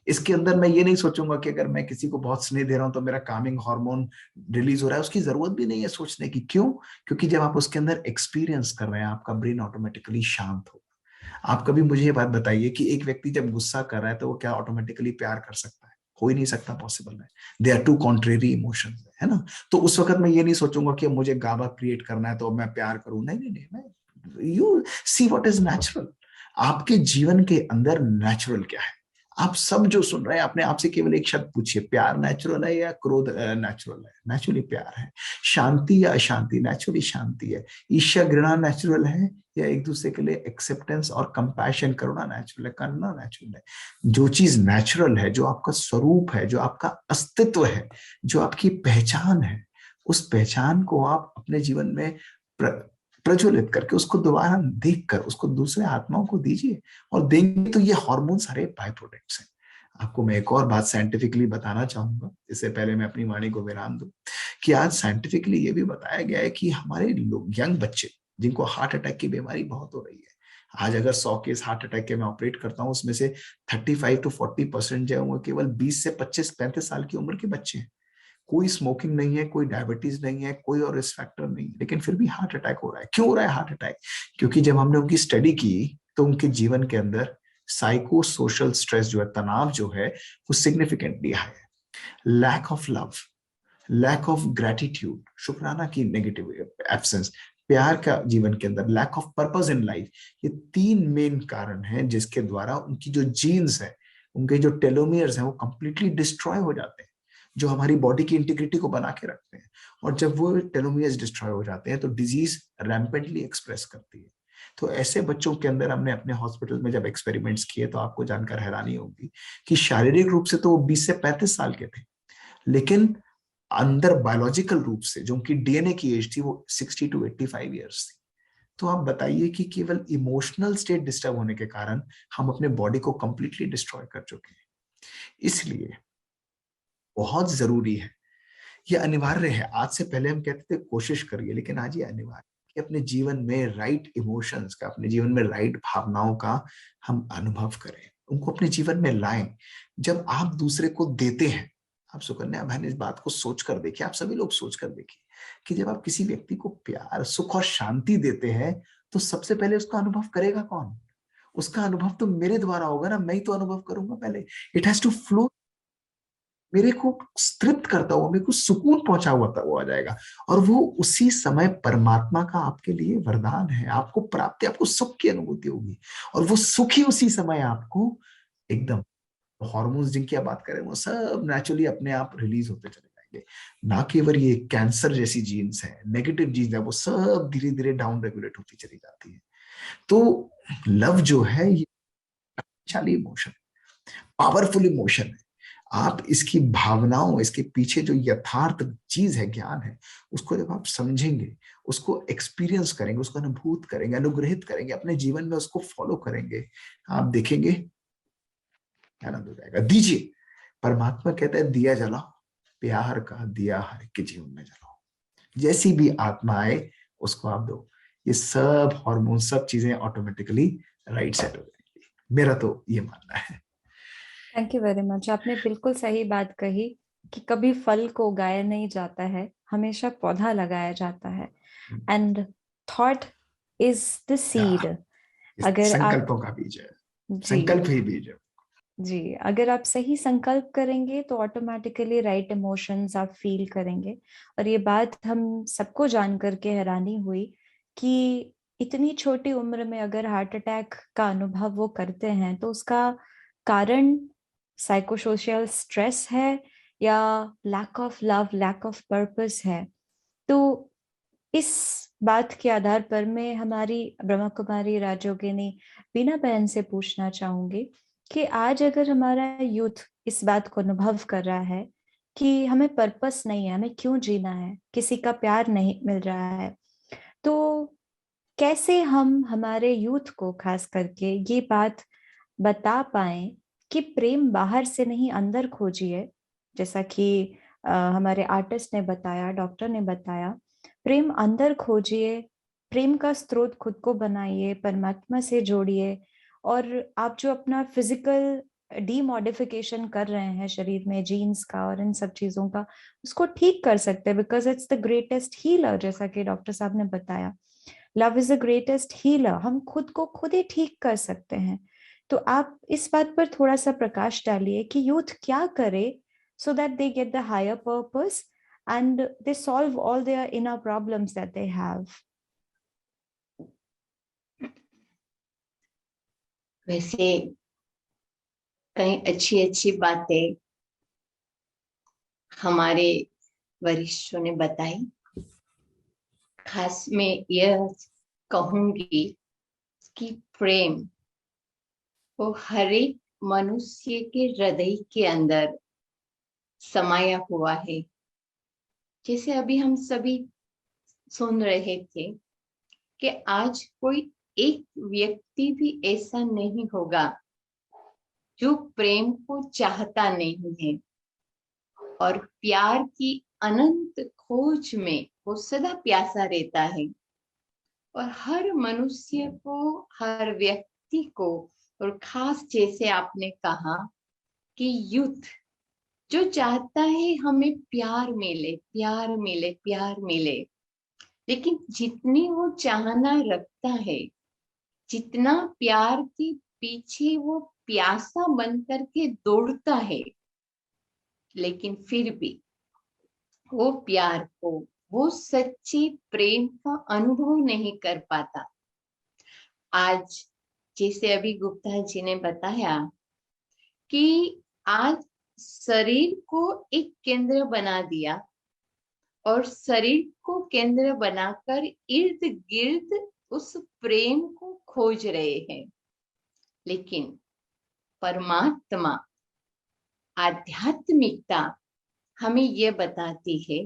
इसके अंदर मैं ये नहीं सोचूंगा कि अगर मैं किसी को बहुत स्नेह दे रहा हूं तो मेरा कामिंग हार्मोन रिलीज हो रहा है। उसकी जरूरत भी नहीं है सोचने की। क्यों? क्योंकि जब आप उसके अंदर एक्सपीरियंस कर रहे हैं, आपका ब्रेन ऑटोमेटिकली शांत होगा। आप कभी मुझे ये बात बताइए कि एक व्यक्ति जब गुस्सा कर रहा है तो वो क्या ऑटोमेटिकली प्यार कर सकता है? हो ही नहीं सकता, पॉसिबल है। They are two contrary emotions, है ना। तो उस वक्त मैं ये नहीं सोचूंगा कि मुझे गाबा क्रिएट करना है तो मैं प्यार करूं। नहीं नहीं नहीं, मैं you see what is natural. आपके जीवन के अंदर नेचुरल क्या है? आप सब जो सुन रहे हैं, अपने आप से केवल एक शब्द पूछिए, प्यार नेचुरल है या क्रोध नेचुरल है? नेचुरली प्यार है। शांति या अशांति? नेचुरली शांति है। ईर्ष्या, घृणा नेचुरल है या एक दूसरे के लिए एक्सेप्टेंस और कंपैशन, करुणा नेचुरल है? करुणा नेचुरल है। जो चीज नेचुरल है, जो आपका स्वरूप है, जो आपका अस्तित्व है, जो आपकी पहचान है, उस पहचान को आप अपने जीवन में प्रज्वलित करके उसको दोबारा देखकर उसको दूसरे आत्माओं को दीजिए और देंगे तो ये हार्मोन सारे बाय प्रोडक्ट्स हैं। आपको मैं एक और बात साइंटिफिकली बताना चाहूंगा, इससे पहले मैं अपनी वाणी को विराम दूं, कि आज साइंटिफिकली ये भी बताया गया है कि हमारे लोग, यंग बच्चे जिनको हार्ट अटैक की बीमारी बहुत हो रही है, आज अगर 100 केस हार्ट अटैक के मैं ऑपरेट करता हूँ, उसमें से 35 to 40% जो है वो केवल 20 से 25-35 साल की उम्र के बच्चे हैं। कोई स्मोकिंग नहीं है, कोई डायबिटीज नहीं है, कोई और रिस्क फैक्टर नहीं है, लेकिन फिर भी हार्ट अटैक हो रहा है। क्यों हो रहा है हार्ट अटैक? क्योंकि जब हमने उनकी स्टडी की तो उनके जीवन के अंदर साइको सोशल स्ट्रेस जो है, तनाव जो है, वो सिग्निफिकेंटली हाई है। Lack of love, lack of gratitude, शुक्राना की नेगेटिव एब्सेंस, प्यार का जीवन के अंदर, lack of purpose in life, ये 3 मेन कारण हैं जिसके द्वारा उनकी जो जीन्स है, उनके जो टेलोमियर्स हैं, वो कंप्लीटली डिस्ट्रॉय हो जाते हैं, जो हमारी बॉडी की इंटीग्रिटी को बना के रखते हैं। और जब वो टेलोमियर्स डिस्ट्रॉय हो जाते हैं तो डिजीज रैम्पेंटली एक्सप्रेस करती है। तो ऐसे बच्चों के अंदर हमने अपने हॉस्पिटल में जब एक्सपेरिमेंट्स किए तो आपको जानकर हैरानी होगी कि शारीरिक रूप से तो वो 20 से 35 साल के थे, लेकिन अंदर बायोलॉजिकल रूप से जो उनकी डीएनए की एज थी वो 60 to 85 ईयर्स थी। तो आप बताइए कि केवल इमोशनल स्टेट डिस्टर्ब होने के कारण हम अपने बॉडी को कंप्लीटली डिस्ट्रॉय कर चुके हैं। इसलिए बहुत जरूरी है, ये अनिवार्य है। आज से पहले हम कहते थे कोशिश करिए, लेकिन आज ये अनिवार्य है कि अपने जीवन में राइट इमोशंस का, अपने जीवन में राइट भावनाओं का हम अनुभव करें, उनको अपने जीवन में लाएं। जब आप दूसरे को देते हैं, आप सुकन्या बहन इस बात को सोच कर देखिए, आप सभी लोग सोच कर देखिए कि जब आप किसी व्यक्ति को प्यार, सुख और शांति देते हैं तो सबसे पहले उसका अनुभव करेगा कौन? उसका अनुभव तो मेरे द्वारा होगा ना, मैं ही तो अनुभव करूंगा पहले। इट हैज टू फ्लो, मेरे को तृप्त करता हुआ, मेरे को सुकून पहुंचा हुआ आ जाएगा। और वो उसी समय परमात्मा का आपके लिए वरदान है, आपको प्राप्ति, आपको सुख की अनुभूति होगी। और वो सुख ही उसी समय आपको एकदम, हॉर्मोन्स जिनकी आप बात करें वो सब नेचुरली अपने आप रिलीज होते चले जाएंगे। ना केवल ये कैंसर जैसी जीन्स है, नेगेटिव जीन्स है, वो सब धीरे धीरे डाउन रेगुलेट होती चली जाती है। तो लव जो है ये शक्तिशाली इमोशन, पावरफुल इमोशन है। आप इसकी भावनाओं, इसके पीछे जो यथार्थ चीज है, ज्ञान है, उसको जब आप समझेंगे, उसको एक्सपीरियंस करेंगे, उसको अनुभूत करेंगे, अनुग्रहित करेंगे, अपने जीवन में उसको फॉलो करेंगे, आप देखेंगे आनंद हो जाएगा। दीजिए, परमात्मा कहता है दिया जलाओ, प्यार का दिया हर एक के जीवन में जलाओ। जैसी भी आत्मा आए उसको आप दो, ये सब हार्मोन, सब चीजें ऑटोमेटिकली राइट सेट हो जाएंगी। मेरा तो ये मानना है। Thank you very much. आपने बिल्कुल सही बात कही कि कभी फल को उगाया नहीं जाता है, हमेशा पौधा लगाया जाता है। And thought is the seed. अगर आप, संकल्पों का बीज है, जी संकल्प ही बीज है। जी, अगर आप सही संकल्प करेंगे तो ऑटोमेटिकली राइट इमोशंस आप फील करेंगे। और ये बात हम सबको जान करके हैरानी हुई कि इतनी छोटी उम्र में अगर हार्ट अटैक का अनुभव वो करते हैं तो उसका कारण साइकोसोशल स्ट्रेस है या lack of love, lack of purpose है। तो इस बात के आधार पर मैं हमारी ब्रह्मा कुमारी राजयोगिनी बीना बहन से पूछना चाहूंगी कि आज अगर हमारा यूथ इस बात को अनुभव कर रहा है कि हमें पर्पस नहीं है, हमें क्यों जीना है, किसी का प्यार नहीं मिल रहा है, तो कैसे हम हमारे यूथ को खास करके ये बात बता पाए कि प्रेम बाहर से नहीं अंदर खोजिए। जैसा कि हमारे आर्टिस्ट ने बताया, डॉक्टर ने बताया, प्रेम अंदर खोजिए, प्रेम का स्रोत खुद को बनाइए, परमात्मा से जोड़िए। और आप जो अपना फिजिकल डीमॉडिफिकेशन कर रहे हैं शरीर में, जीन्स का और इन सब चीजों का, उसको ठीक कर सकते हैं, because it's the greatest healer. जैसा कि डॉक्टर साहब ने बताया, love is the greatest healer. हम खुद को खुद ही ठीक कर सकते हैं। तो आप इस बात पर थोड़ा सा प्रकाश डालिए कि यूथ क्या करे so that they get the higher purpose and they solve all their inner problems that they have. वैसे कई अच्छी अच्छी बातें हमारे वरिष्ठों ने बताई। खास मैं यह कहूंगी कि प्रेम वो हर एक मनुष्य के हृदय के अंदर समाया हुआ है। जैसे अभी हम सभी सुन रहे थे कि आज कोई एक व्यक्ति भी ऐसा नहीं होगा जो प्रेम को चाहता नहीं है, और प्यार की अनंत खोज में वो सदा प्यासा रहता है। और हर मनुष्य को, हर व्यक्ति को, और खास जैसे आपने कहा कि यूथ जो चाहता है हमें प्यार मिले, प्यार मिले, प्यार मिले, लेकिन जितनी वो चाहना रखता है, जितना प्यार के पीछे वो प्यासा बन करके दौड़ता है, लेकिन फिर भी वो प्यार को, वो सच्चे प्रेम का अनुभव नहीं कर पाता। आज जैसे अभी गुप्ता जी ने बताया कि आज शरीर को एक केंद्र बना दिया और शरीर को केंद्र बनाकर इर्द गिर्द उस प्रेम को खोज रहे हैं। लेकिन परमात्मा, आध्यात्मिकता हमें ये बताती है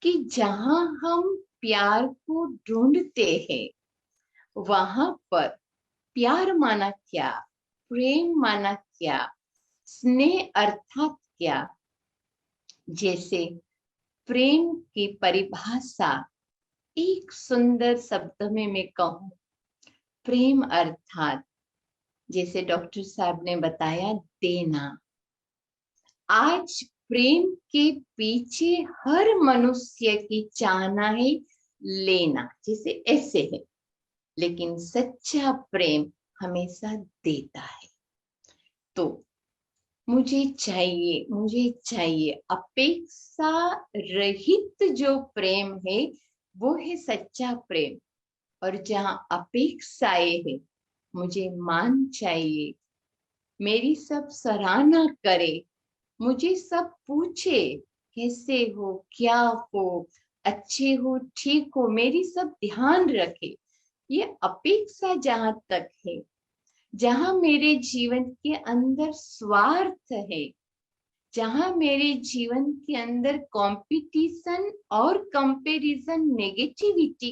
कि जहां हम प्यार को ढूंढते हैं, वहां पर प्यार माना क्या, प्रेम माना क्या, स्नेह अर्थात क्या। जैसे प्रेम की परिभाषा एक सुंदर शब्द में मैं कहूं, प्रेम अर्थात जैसे डॉक्टर साहब ने बताया, देना। आज प्रेम के पीछे हर मनुष्य की चाहना है लेना, जैसे ऐसे है, लेकिन सच्चा प्रेम हमेशा देता है। तो मुझे चाहिए अपेक्षा रहित जो प्रेम है वो है सच्चा प्रेम। और जहाँ अपेक्षाएं है, मुझे मान चाहिए, मेरी सब सराहना करे, मुझे सब पूछे कैसे हो, क्या हो, अच्छे हो, ठीक हो, मेरी सब ध्यान रखे। ये अपेक्षा जहां तक है, जहां मेरे जीवन के अंदर स्वार्थ है, जहां मेरे जीवन के अंदर कंपटीशन और कंपैरिजन नेगेटिविटी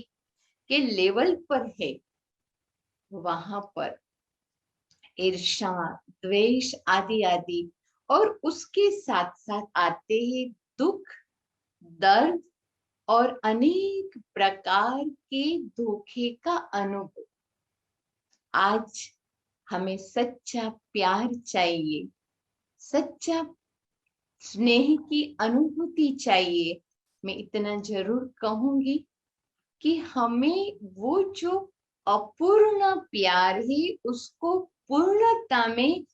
के लेवल पर है, वहां पर ईर्ष्या, द्वेष आदि आदि, और उसके साथ साथ आते हैं दुख, दर्द और अनेक प्रकार के धोखे का अनुभव। आज हमें सच्चा प्यार चाहिए, सच्चा स्नेह की अनुभूति चाहिए। मैं इतना जरूर कहूंगी कि हमें वो जो अपूर्ण प्यार है उसको पूर्णता में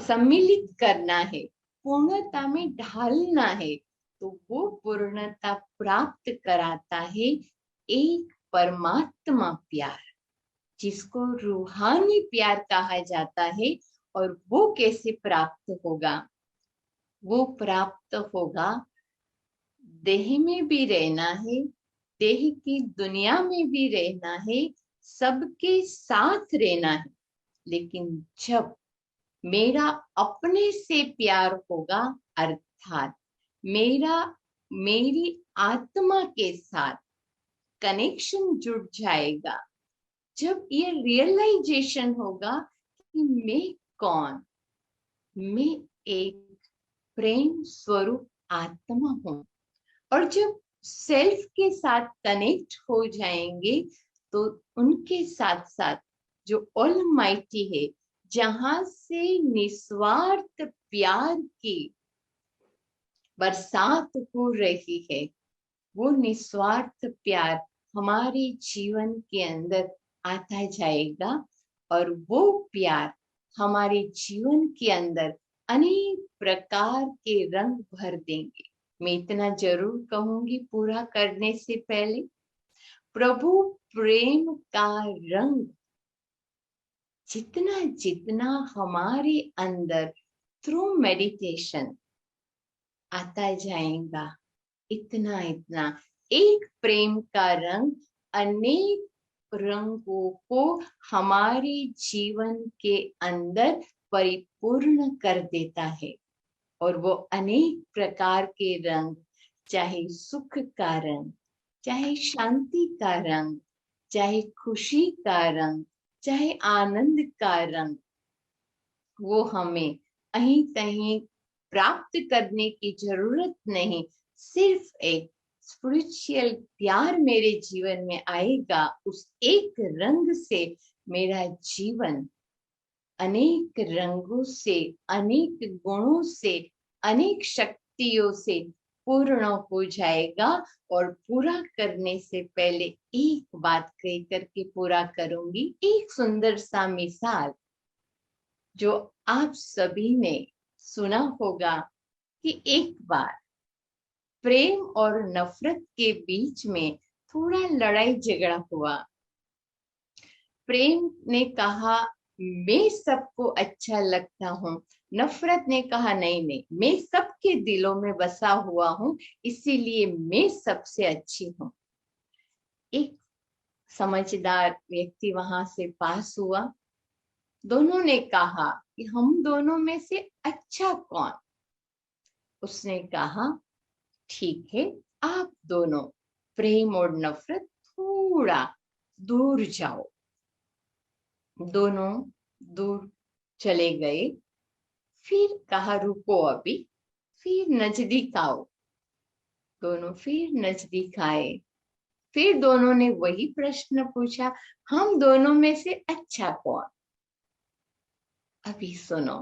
सम्मिलित करना है, पूर्णता में ढालना है। तो वो पूर्णता प्राप्त कराता है एक परमात्मा प्यार, जिसको रूहानी प्यार कहा जाता है। और वो कैसे प्राप्त होगा? वो प्राप्त होगा, देह में भी रहना है, देह की दुनिया में भी रहना है, सबके साथ रहना है, लेकिन जब मेरा अपने से प्यार होगा, अर्थात मेरी आत्मा के साथ कनेक्शन जुड़ जाएगा, जब ये रियलाइजेशन होगा कि मैं कौन, मैं एक प्रेम स्वरूप आत्मा हूं, और जब सेल्फ के साथ कनेक्ट हो जाएंगे तो उनके साथ साथ जो ऑलमाइटी है, जहां से निस्वार्थ प्यार की बरसात हो रही है, वो निस्वार्थ प्यार हमारे जीवन के अंदर आता जाएगा। और वो प्यार हमारे जीवन के अंदर अनेक प्रकार के रंग भर देंगे। मैं इतना जरूर कहूंगी पूरा करने से पहले, प्रभु प्रेम का रंग जितना जितना हमारे अंदर थ्रू मेडिटेशन आता जाएगा, इतना इतना एक प्रेम का रंग अनेक रंगों को हमारे जीवन के अंदर परिपूर्ण कर देता है। और वो अनेक प्रकार के रंग, चाहे सुख का रंग, चाहे शांति का रंग, चाहे खुशी का रंग, चाहे आनंद का रंग, वो हमें कहीं कहीं प्राप्त करने की जरूरत नहीं। सिर्फ एक स्पिरिचुअल प्यार मेरे जीवन में आएगा, उस एक रंग से मेरा जीवन अनेक रंगों से, अनेक गुणों से, अनेक शक्तियों से पूर्ण हो जाएगा। और पूरा करने से पहले एक बात कह करके पूरा करूंगी, एक सुंदर सा मिसाल जो आप सभी ने सुना होगा कि एक बार प्रेम और नफरत के बीच में थोड़ा लड़ाई झगड़ा हुआ। प्रेम ने कहा मैं सबको अच्छा लगता हूँ, नफरत ने कहा नहीं नहीं, मैं सबके दिलों में बसा हुआ हूँ, इसीलिए मैं सबसे अच्छी हूँ। एक समझदार व्यक्ति वहां से पास हुआ। दोनों ने कहा कि हम दोनों में से अच्छा कौन? उसने कहा ठीक है, आप दोनों प्रेम और नफरत थोड़ा दूर जाओ। दोनों दूर चले गए। फिर कहा रुको अभी, फिर नजदीक आओ। दोनों फिर नजदीक आए। फिर दोनों ने वही प्रश्न पूछा, हम दोनों में से अच्छा कौन? अभी सुनो।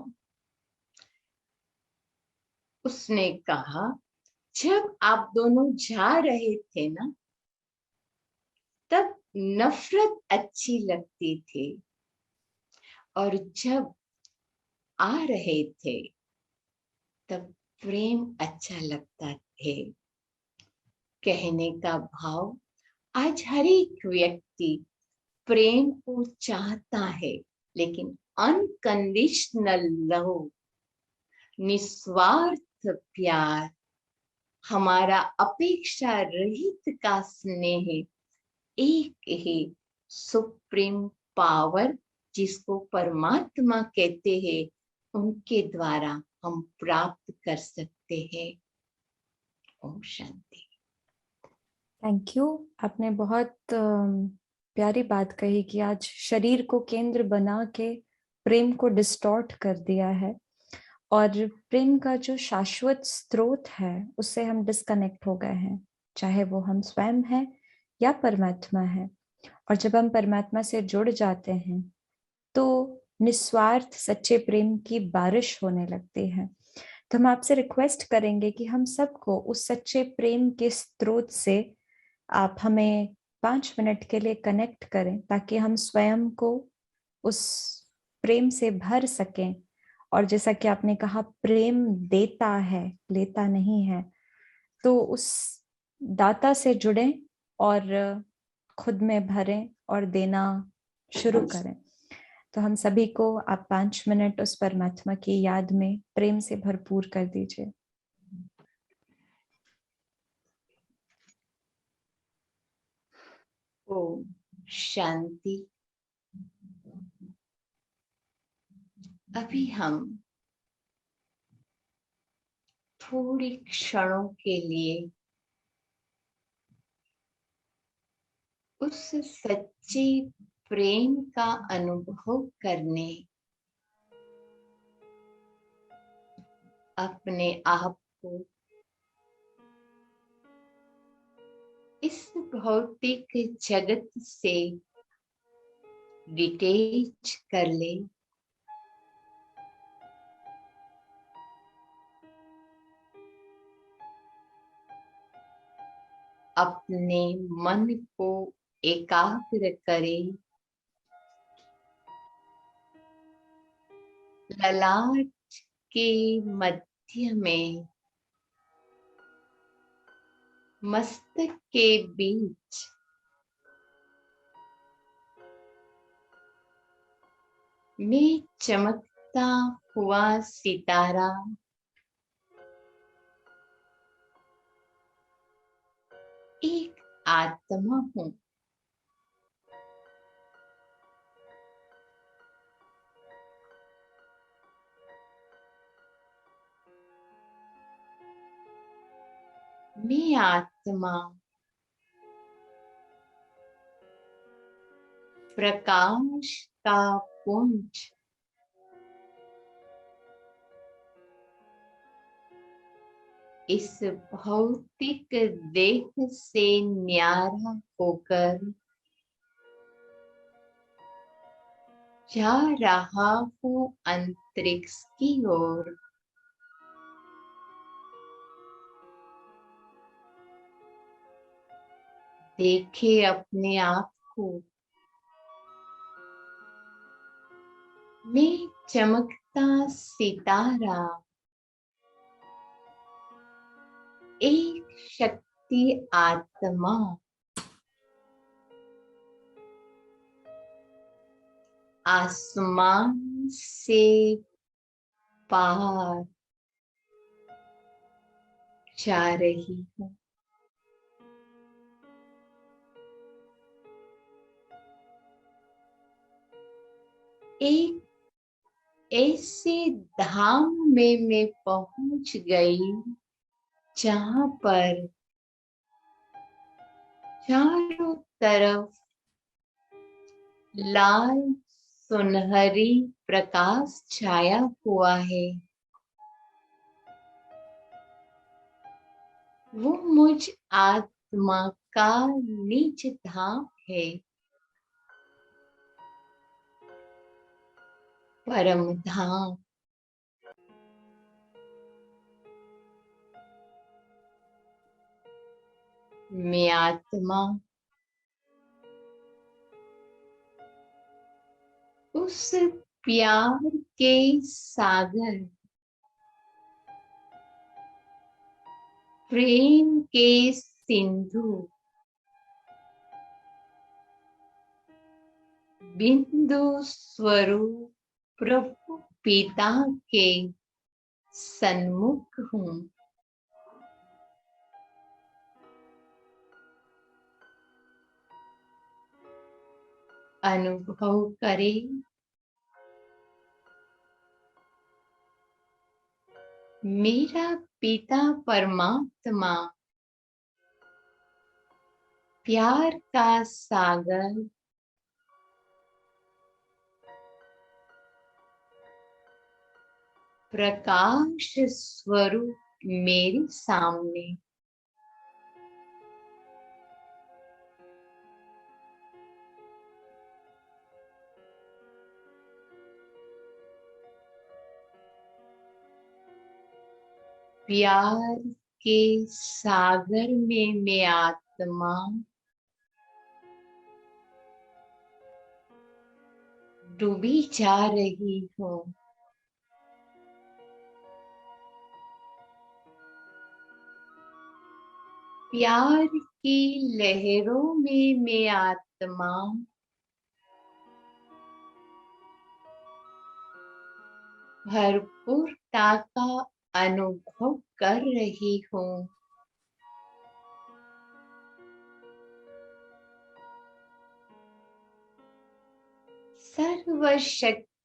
उसने कहा, जब आप दोनों जा रहे थे ना, तब नफरत अच्छी लगती थी, और जब आ रहे थे तब प्रेम अच्छा लगता थे। कहने का भाव, आज हर एक व्यक्ति प्रेम को चाहता है, लेकिन अनकंडीशनल लव, निस्वार्थ प्यार, हमारा अपेक्षा रहित का स्नेह, एक ही सुप्रीम पावर जिसको परमात्मा कहते हैं, उनके द्वारा हम प्राप्त कर सकते हैं। ओम शांति। Thank you. आपने बहुत प्यारी बात कही कि आज शरीर को केंद्र बना के प्रेम को डिस्टॉर्ट कर दिया है, और प्रेम का जो शाश्वत स्रोत है उससे हम डिस्कनेक्ट हो गए हैं, चाहे वो हम स्वयं हैं या परमात्मा है। और जब हम परमात्मा से जुड़ जाते हैं तो निस्वार्थ सच्चे प्रेम की बारिश होने लगती है। तो हम आपसे रिक्वेस्ट करेंगे कि हम सबको उस सच्चे प्रेम के स्रोत से आप हमें 5 मिनट के लिए कनेक्ट करें, ताकि हम स्वयं को उस प्रेम से भर सकें। और जैसा कि आपने कहा, प्रेम देता है, लेता नहीं है। तो उस दाता से जुड़ें और खुद में भरें और देना शुरू करें। तो हम सभी को आप 5 मिनट उस परमात्मा की याद में प्रेम से भरपूर कर दीजिए। ओम शांति। अभी हम थोड़ी क्षणों के लिए उस सच्चे प्रेम का अनुभव करने अपने आप को इस भौतिक जगत से डिटेच कर ले। अपने मन को एकाग्र करें। ललाट के मध्य में, मस्तक के बीच में चमकता हुआ सितारा एक आत्मा हूँ। मैं आत्मा प्रकाश का पुंज, इस भौतिक देह से न्यारा होकर जा रहा हूँ अंतरिक्ष की ओर। देखे अपने आप को, मैं चमकता सितारा, एक शक्ति आत्मा, आसमान से पार जा रही हूँ। एक ऐसे धाम में मैं पहुंच गई जहां पर चारों तरफ लाल सुनहरी प्रकाश छाया हुआ है। वो मुझ आत्मा का निज धाम है, परम धाम। मैं आत्मा उस प्यार के सागर, प्रेम के सिंधु, बिंदु स्वरूप प्रभु पिता के सन्मुख हूँ। अनुभव करें मेरा पिता परमात्मा प्यार का सागर, प्रकाश स्वरूप मेरे सामने प्यार के सागर में मैं आत्मा डूबी जा रही हूँ। प्यार की लहरों में मैं आत्मा भरपूरता का अनुभव कर रही हूँ। सर्वशक्तिवान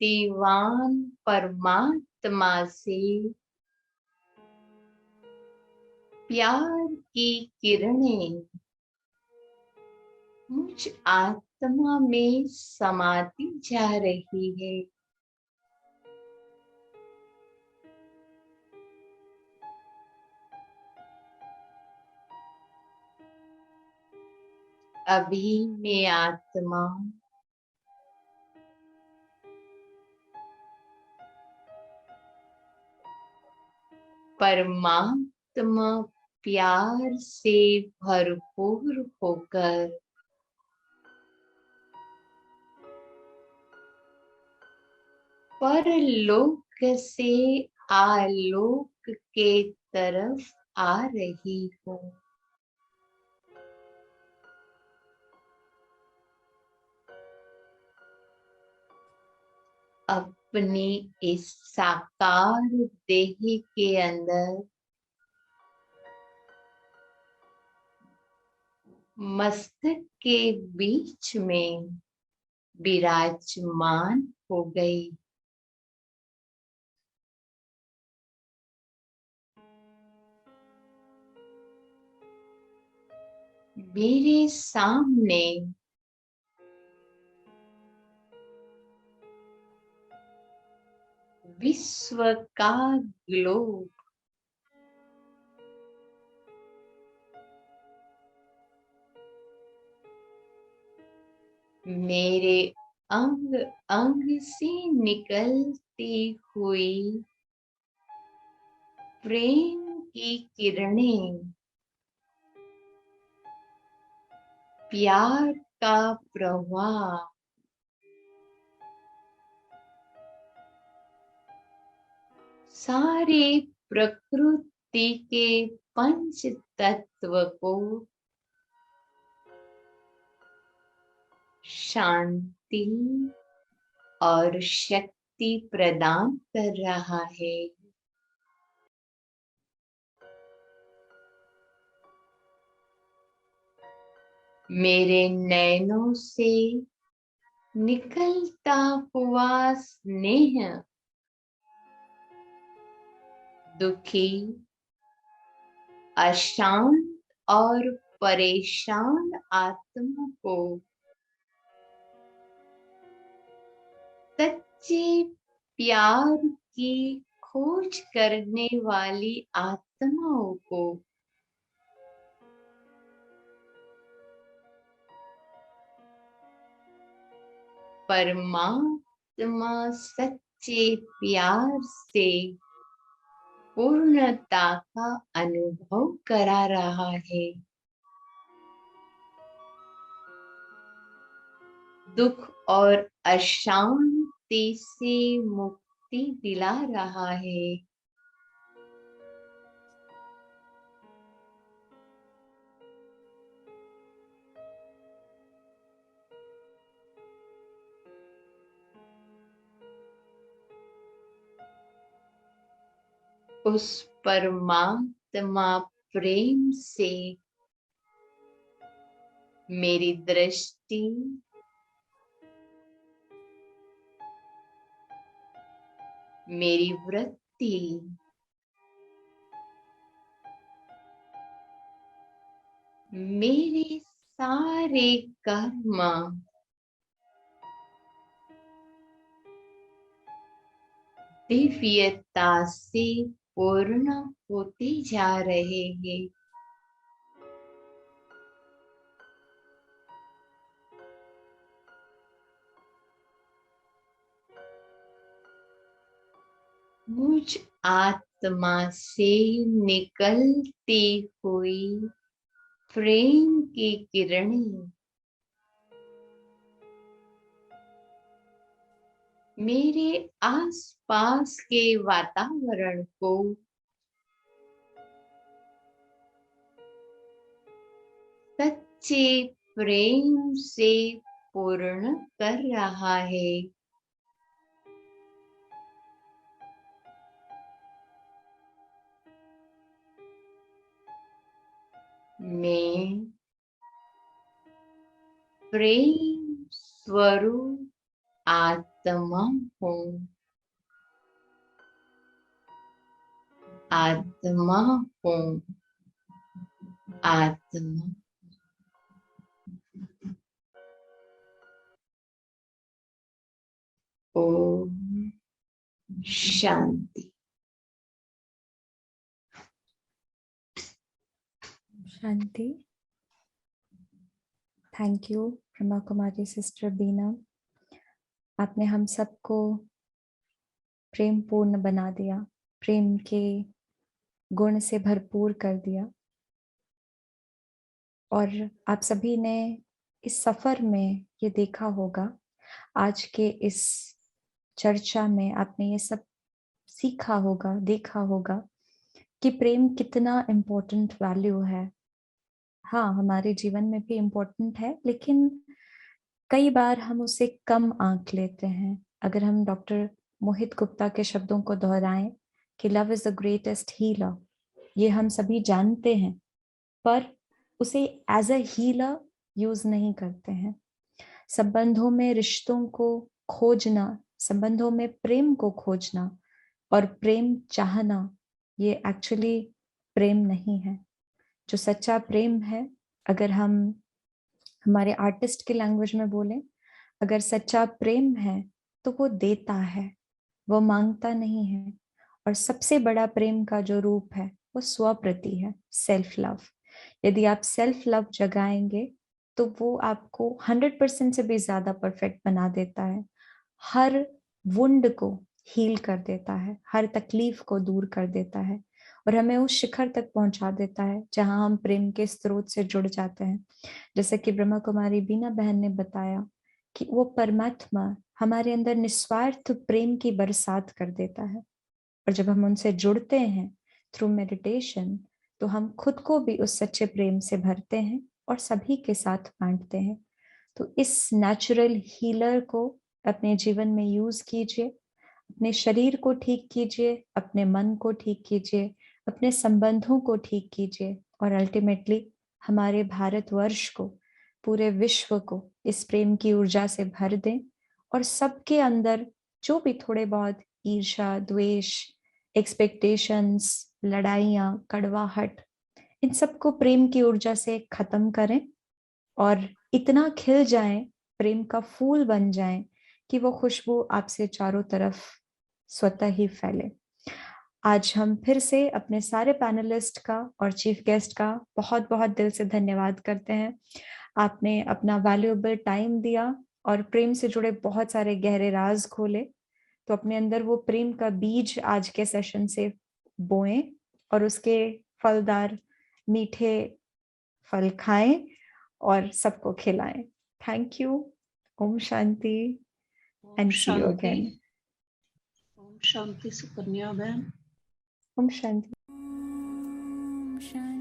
परमात्मा से प्यार की किरणें मुझ आत्मा में समाती जा रही है। अभी मैं आत्मा परमात्मा प्यार से भरपूर होकर परलोक से आलोक के तरफ आ रही हूँ। अपनी इस साकार देह के अंदर मस्तक के बीच में विराजमान हो गई। मेरे सामने विश्व का ग्लोब मेरे अंग अंग से निकलती हुई प्रेम की किरणें, प्यार का प्रवाह सारे प्रकृति के पंच तत्व को शांति और शक्ति प्रदान कर रहा है। मेरे नैनों से निकलता हुआ स्नेह दुखी, अशांत और परेशान आत्मा को सच्चे प्यार की खोज करने वाली आत्माओं को परमात्मा सच्चे प्यार से पूर्णता का अनुभव करा रहा है। दुख और अशांति से मुक्ति दिला रहा है। उस परमात्मा प्रेम से मेरी दृष्टि मेरी वृत्ति मेरे सारे कर्म दिव्यता से पूर्ण होते जा रहे हैं। मुझ आत्मा से निकलती हुई प्रेम की किरणें मेरे आसपास के वातावरण को सच्चे प्रेम से पूर्ण कर रहा है। मैं प्रेम स्वरूप आत्मा हूँ। आत्मा हूँ। आत्मा। ओम शांति। शांति। Thank you Brahma Kumari sister Beena, आपने हम सबको प्रेम पूर्ण बना दिया, प्रेम के गुण से भरपूर कर दिया। और आप सभी ने इस सफर में ये देखा होगा, आज के इस चर्चा में आपने ये सब सीखा होगा, देखा होगा कि प्रेम कितना इम्पोर्टेंट वैल्यू है। हाँ, हमारे जीवन में भी इम्पोर्टेंट है, लेकिन कई बार हम उसे कम आंक लेते हैं। अगर हम डॉक्टर मोहित गुप्ता के शब्दों को दोहराएं कि love is the greatest healer, ये हम सभी जानते हैं, पर उसे एज अ हीलर यूज नहीं करते हैं। संबंधों में रिश्तों को खोजना, संबंधों में प्रेम को खोजना और प्रेम चाहना, ये एक्चुअली प्रेम नहीं है। जो सच्चा प्रेम है, अगर हम हमारे आर्टिस्ट के लैंग्वेज में बोलें, अगर सच्चा प्रेम है तो वो देता है, वो मांगता नहीं है। और सबसे बड़ा प्रेम का जो रूप है वो स्वप्रति है, सेल्फ लव। यदि आप सेल्फ लव जगाएंगे तो वो आपको 100% से भी ज्यादा परफेक्ट बना देता है, हर वुंड को हील कर देता है, हर तकलीफ को दूर कर देता है और हमें उस शिखर तक पहुंचा देता है जहां हम प्रेम के स्रोत से जुड़ जाते हैं। जैसे कि ब्रह्मा कुमारी बीना बहन ने बताया कि वो परमात्मा हमारे अंदर निस्वार्थ प्रेम की बरसात कर देता है, और जब हम उनसे जुड़ते हैं थ्रू मेडिटेशन, तो हम खुद को भी उस सच्चे प्रेम से भरते हैं और सभी के साथ बांटते हैं। तो इस नेचुरल हीलर को अपने जीवन में यूज कीजिए, अपने शरीर को ठीक कीजिए, अपने मन को ठीक कीजिए, अपने संबंधों को ठीक कीजिए और अल्टीमेटली हमारे भारतवर्ष को, पूरे विश्व को इस प्रेम की ऊर्जा से भर दें और सबके अंदर जो भी थोड़े बहुत ईर्ष्या, द्वेष, एक्सपेक्टेशंस, लड़ाइयाँ, कड़वाहट, इन सबको प्रेम की ऊर्जा से खत्म करें और इतना खिल जाएं, प्रेम का फूल बन जाएं कि वो खुशबू आपसे चारों तरफ स्वतः ही फैले। आज हम फिर से अपने सारे पैनलिस्ट का और चीफ गेस्ट का बहुत बहुत दिल से धन्यवाद करते हैं। आपने अपना वैल्यूएबल टाइम दिया और प्रेम से जुड़े बहुत सारे गहरे राज खोले। तो अपने अंदर वो प्रेम का बीज आज के सेशन से बोएं और उसके फलदार मीठे फल खाएं और सबको खिलाएं। Thank you. Om Shanti. Om And see you Shanti again. Om Shanti Sukanya बहन Om Shanti. Om Shanti.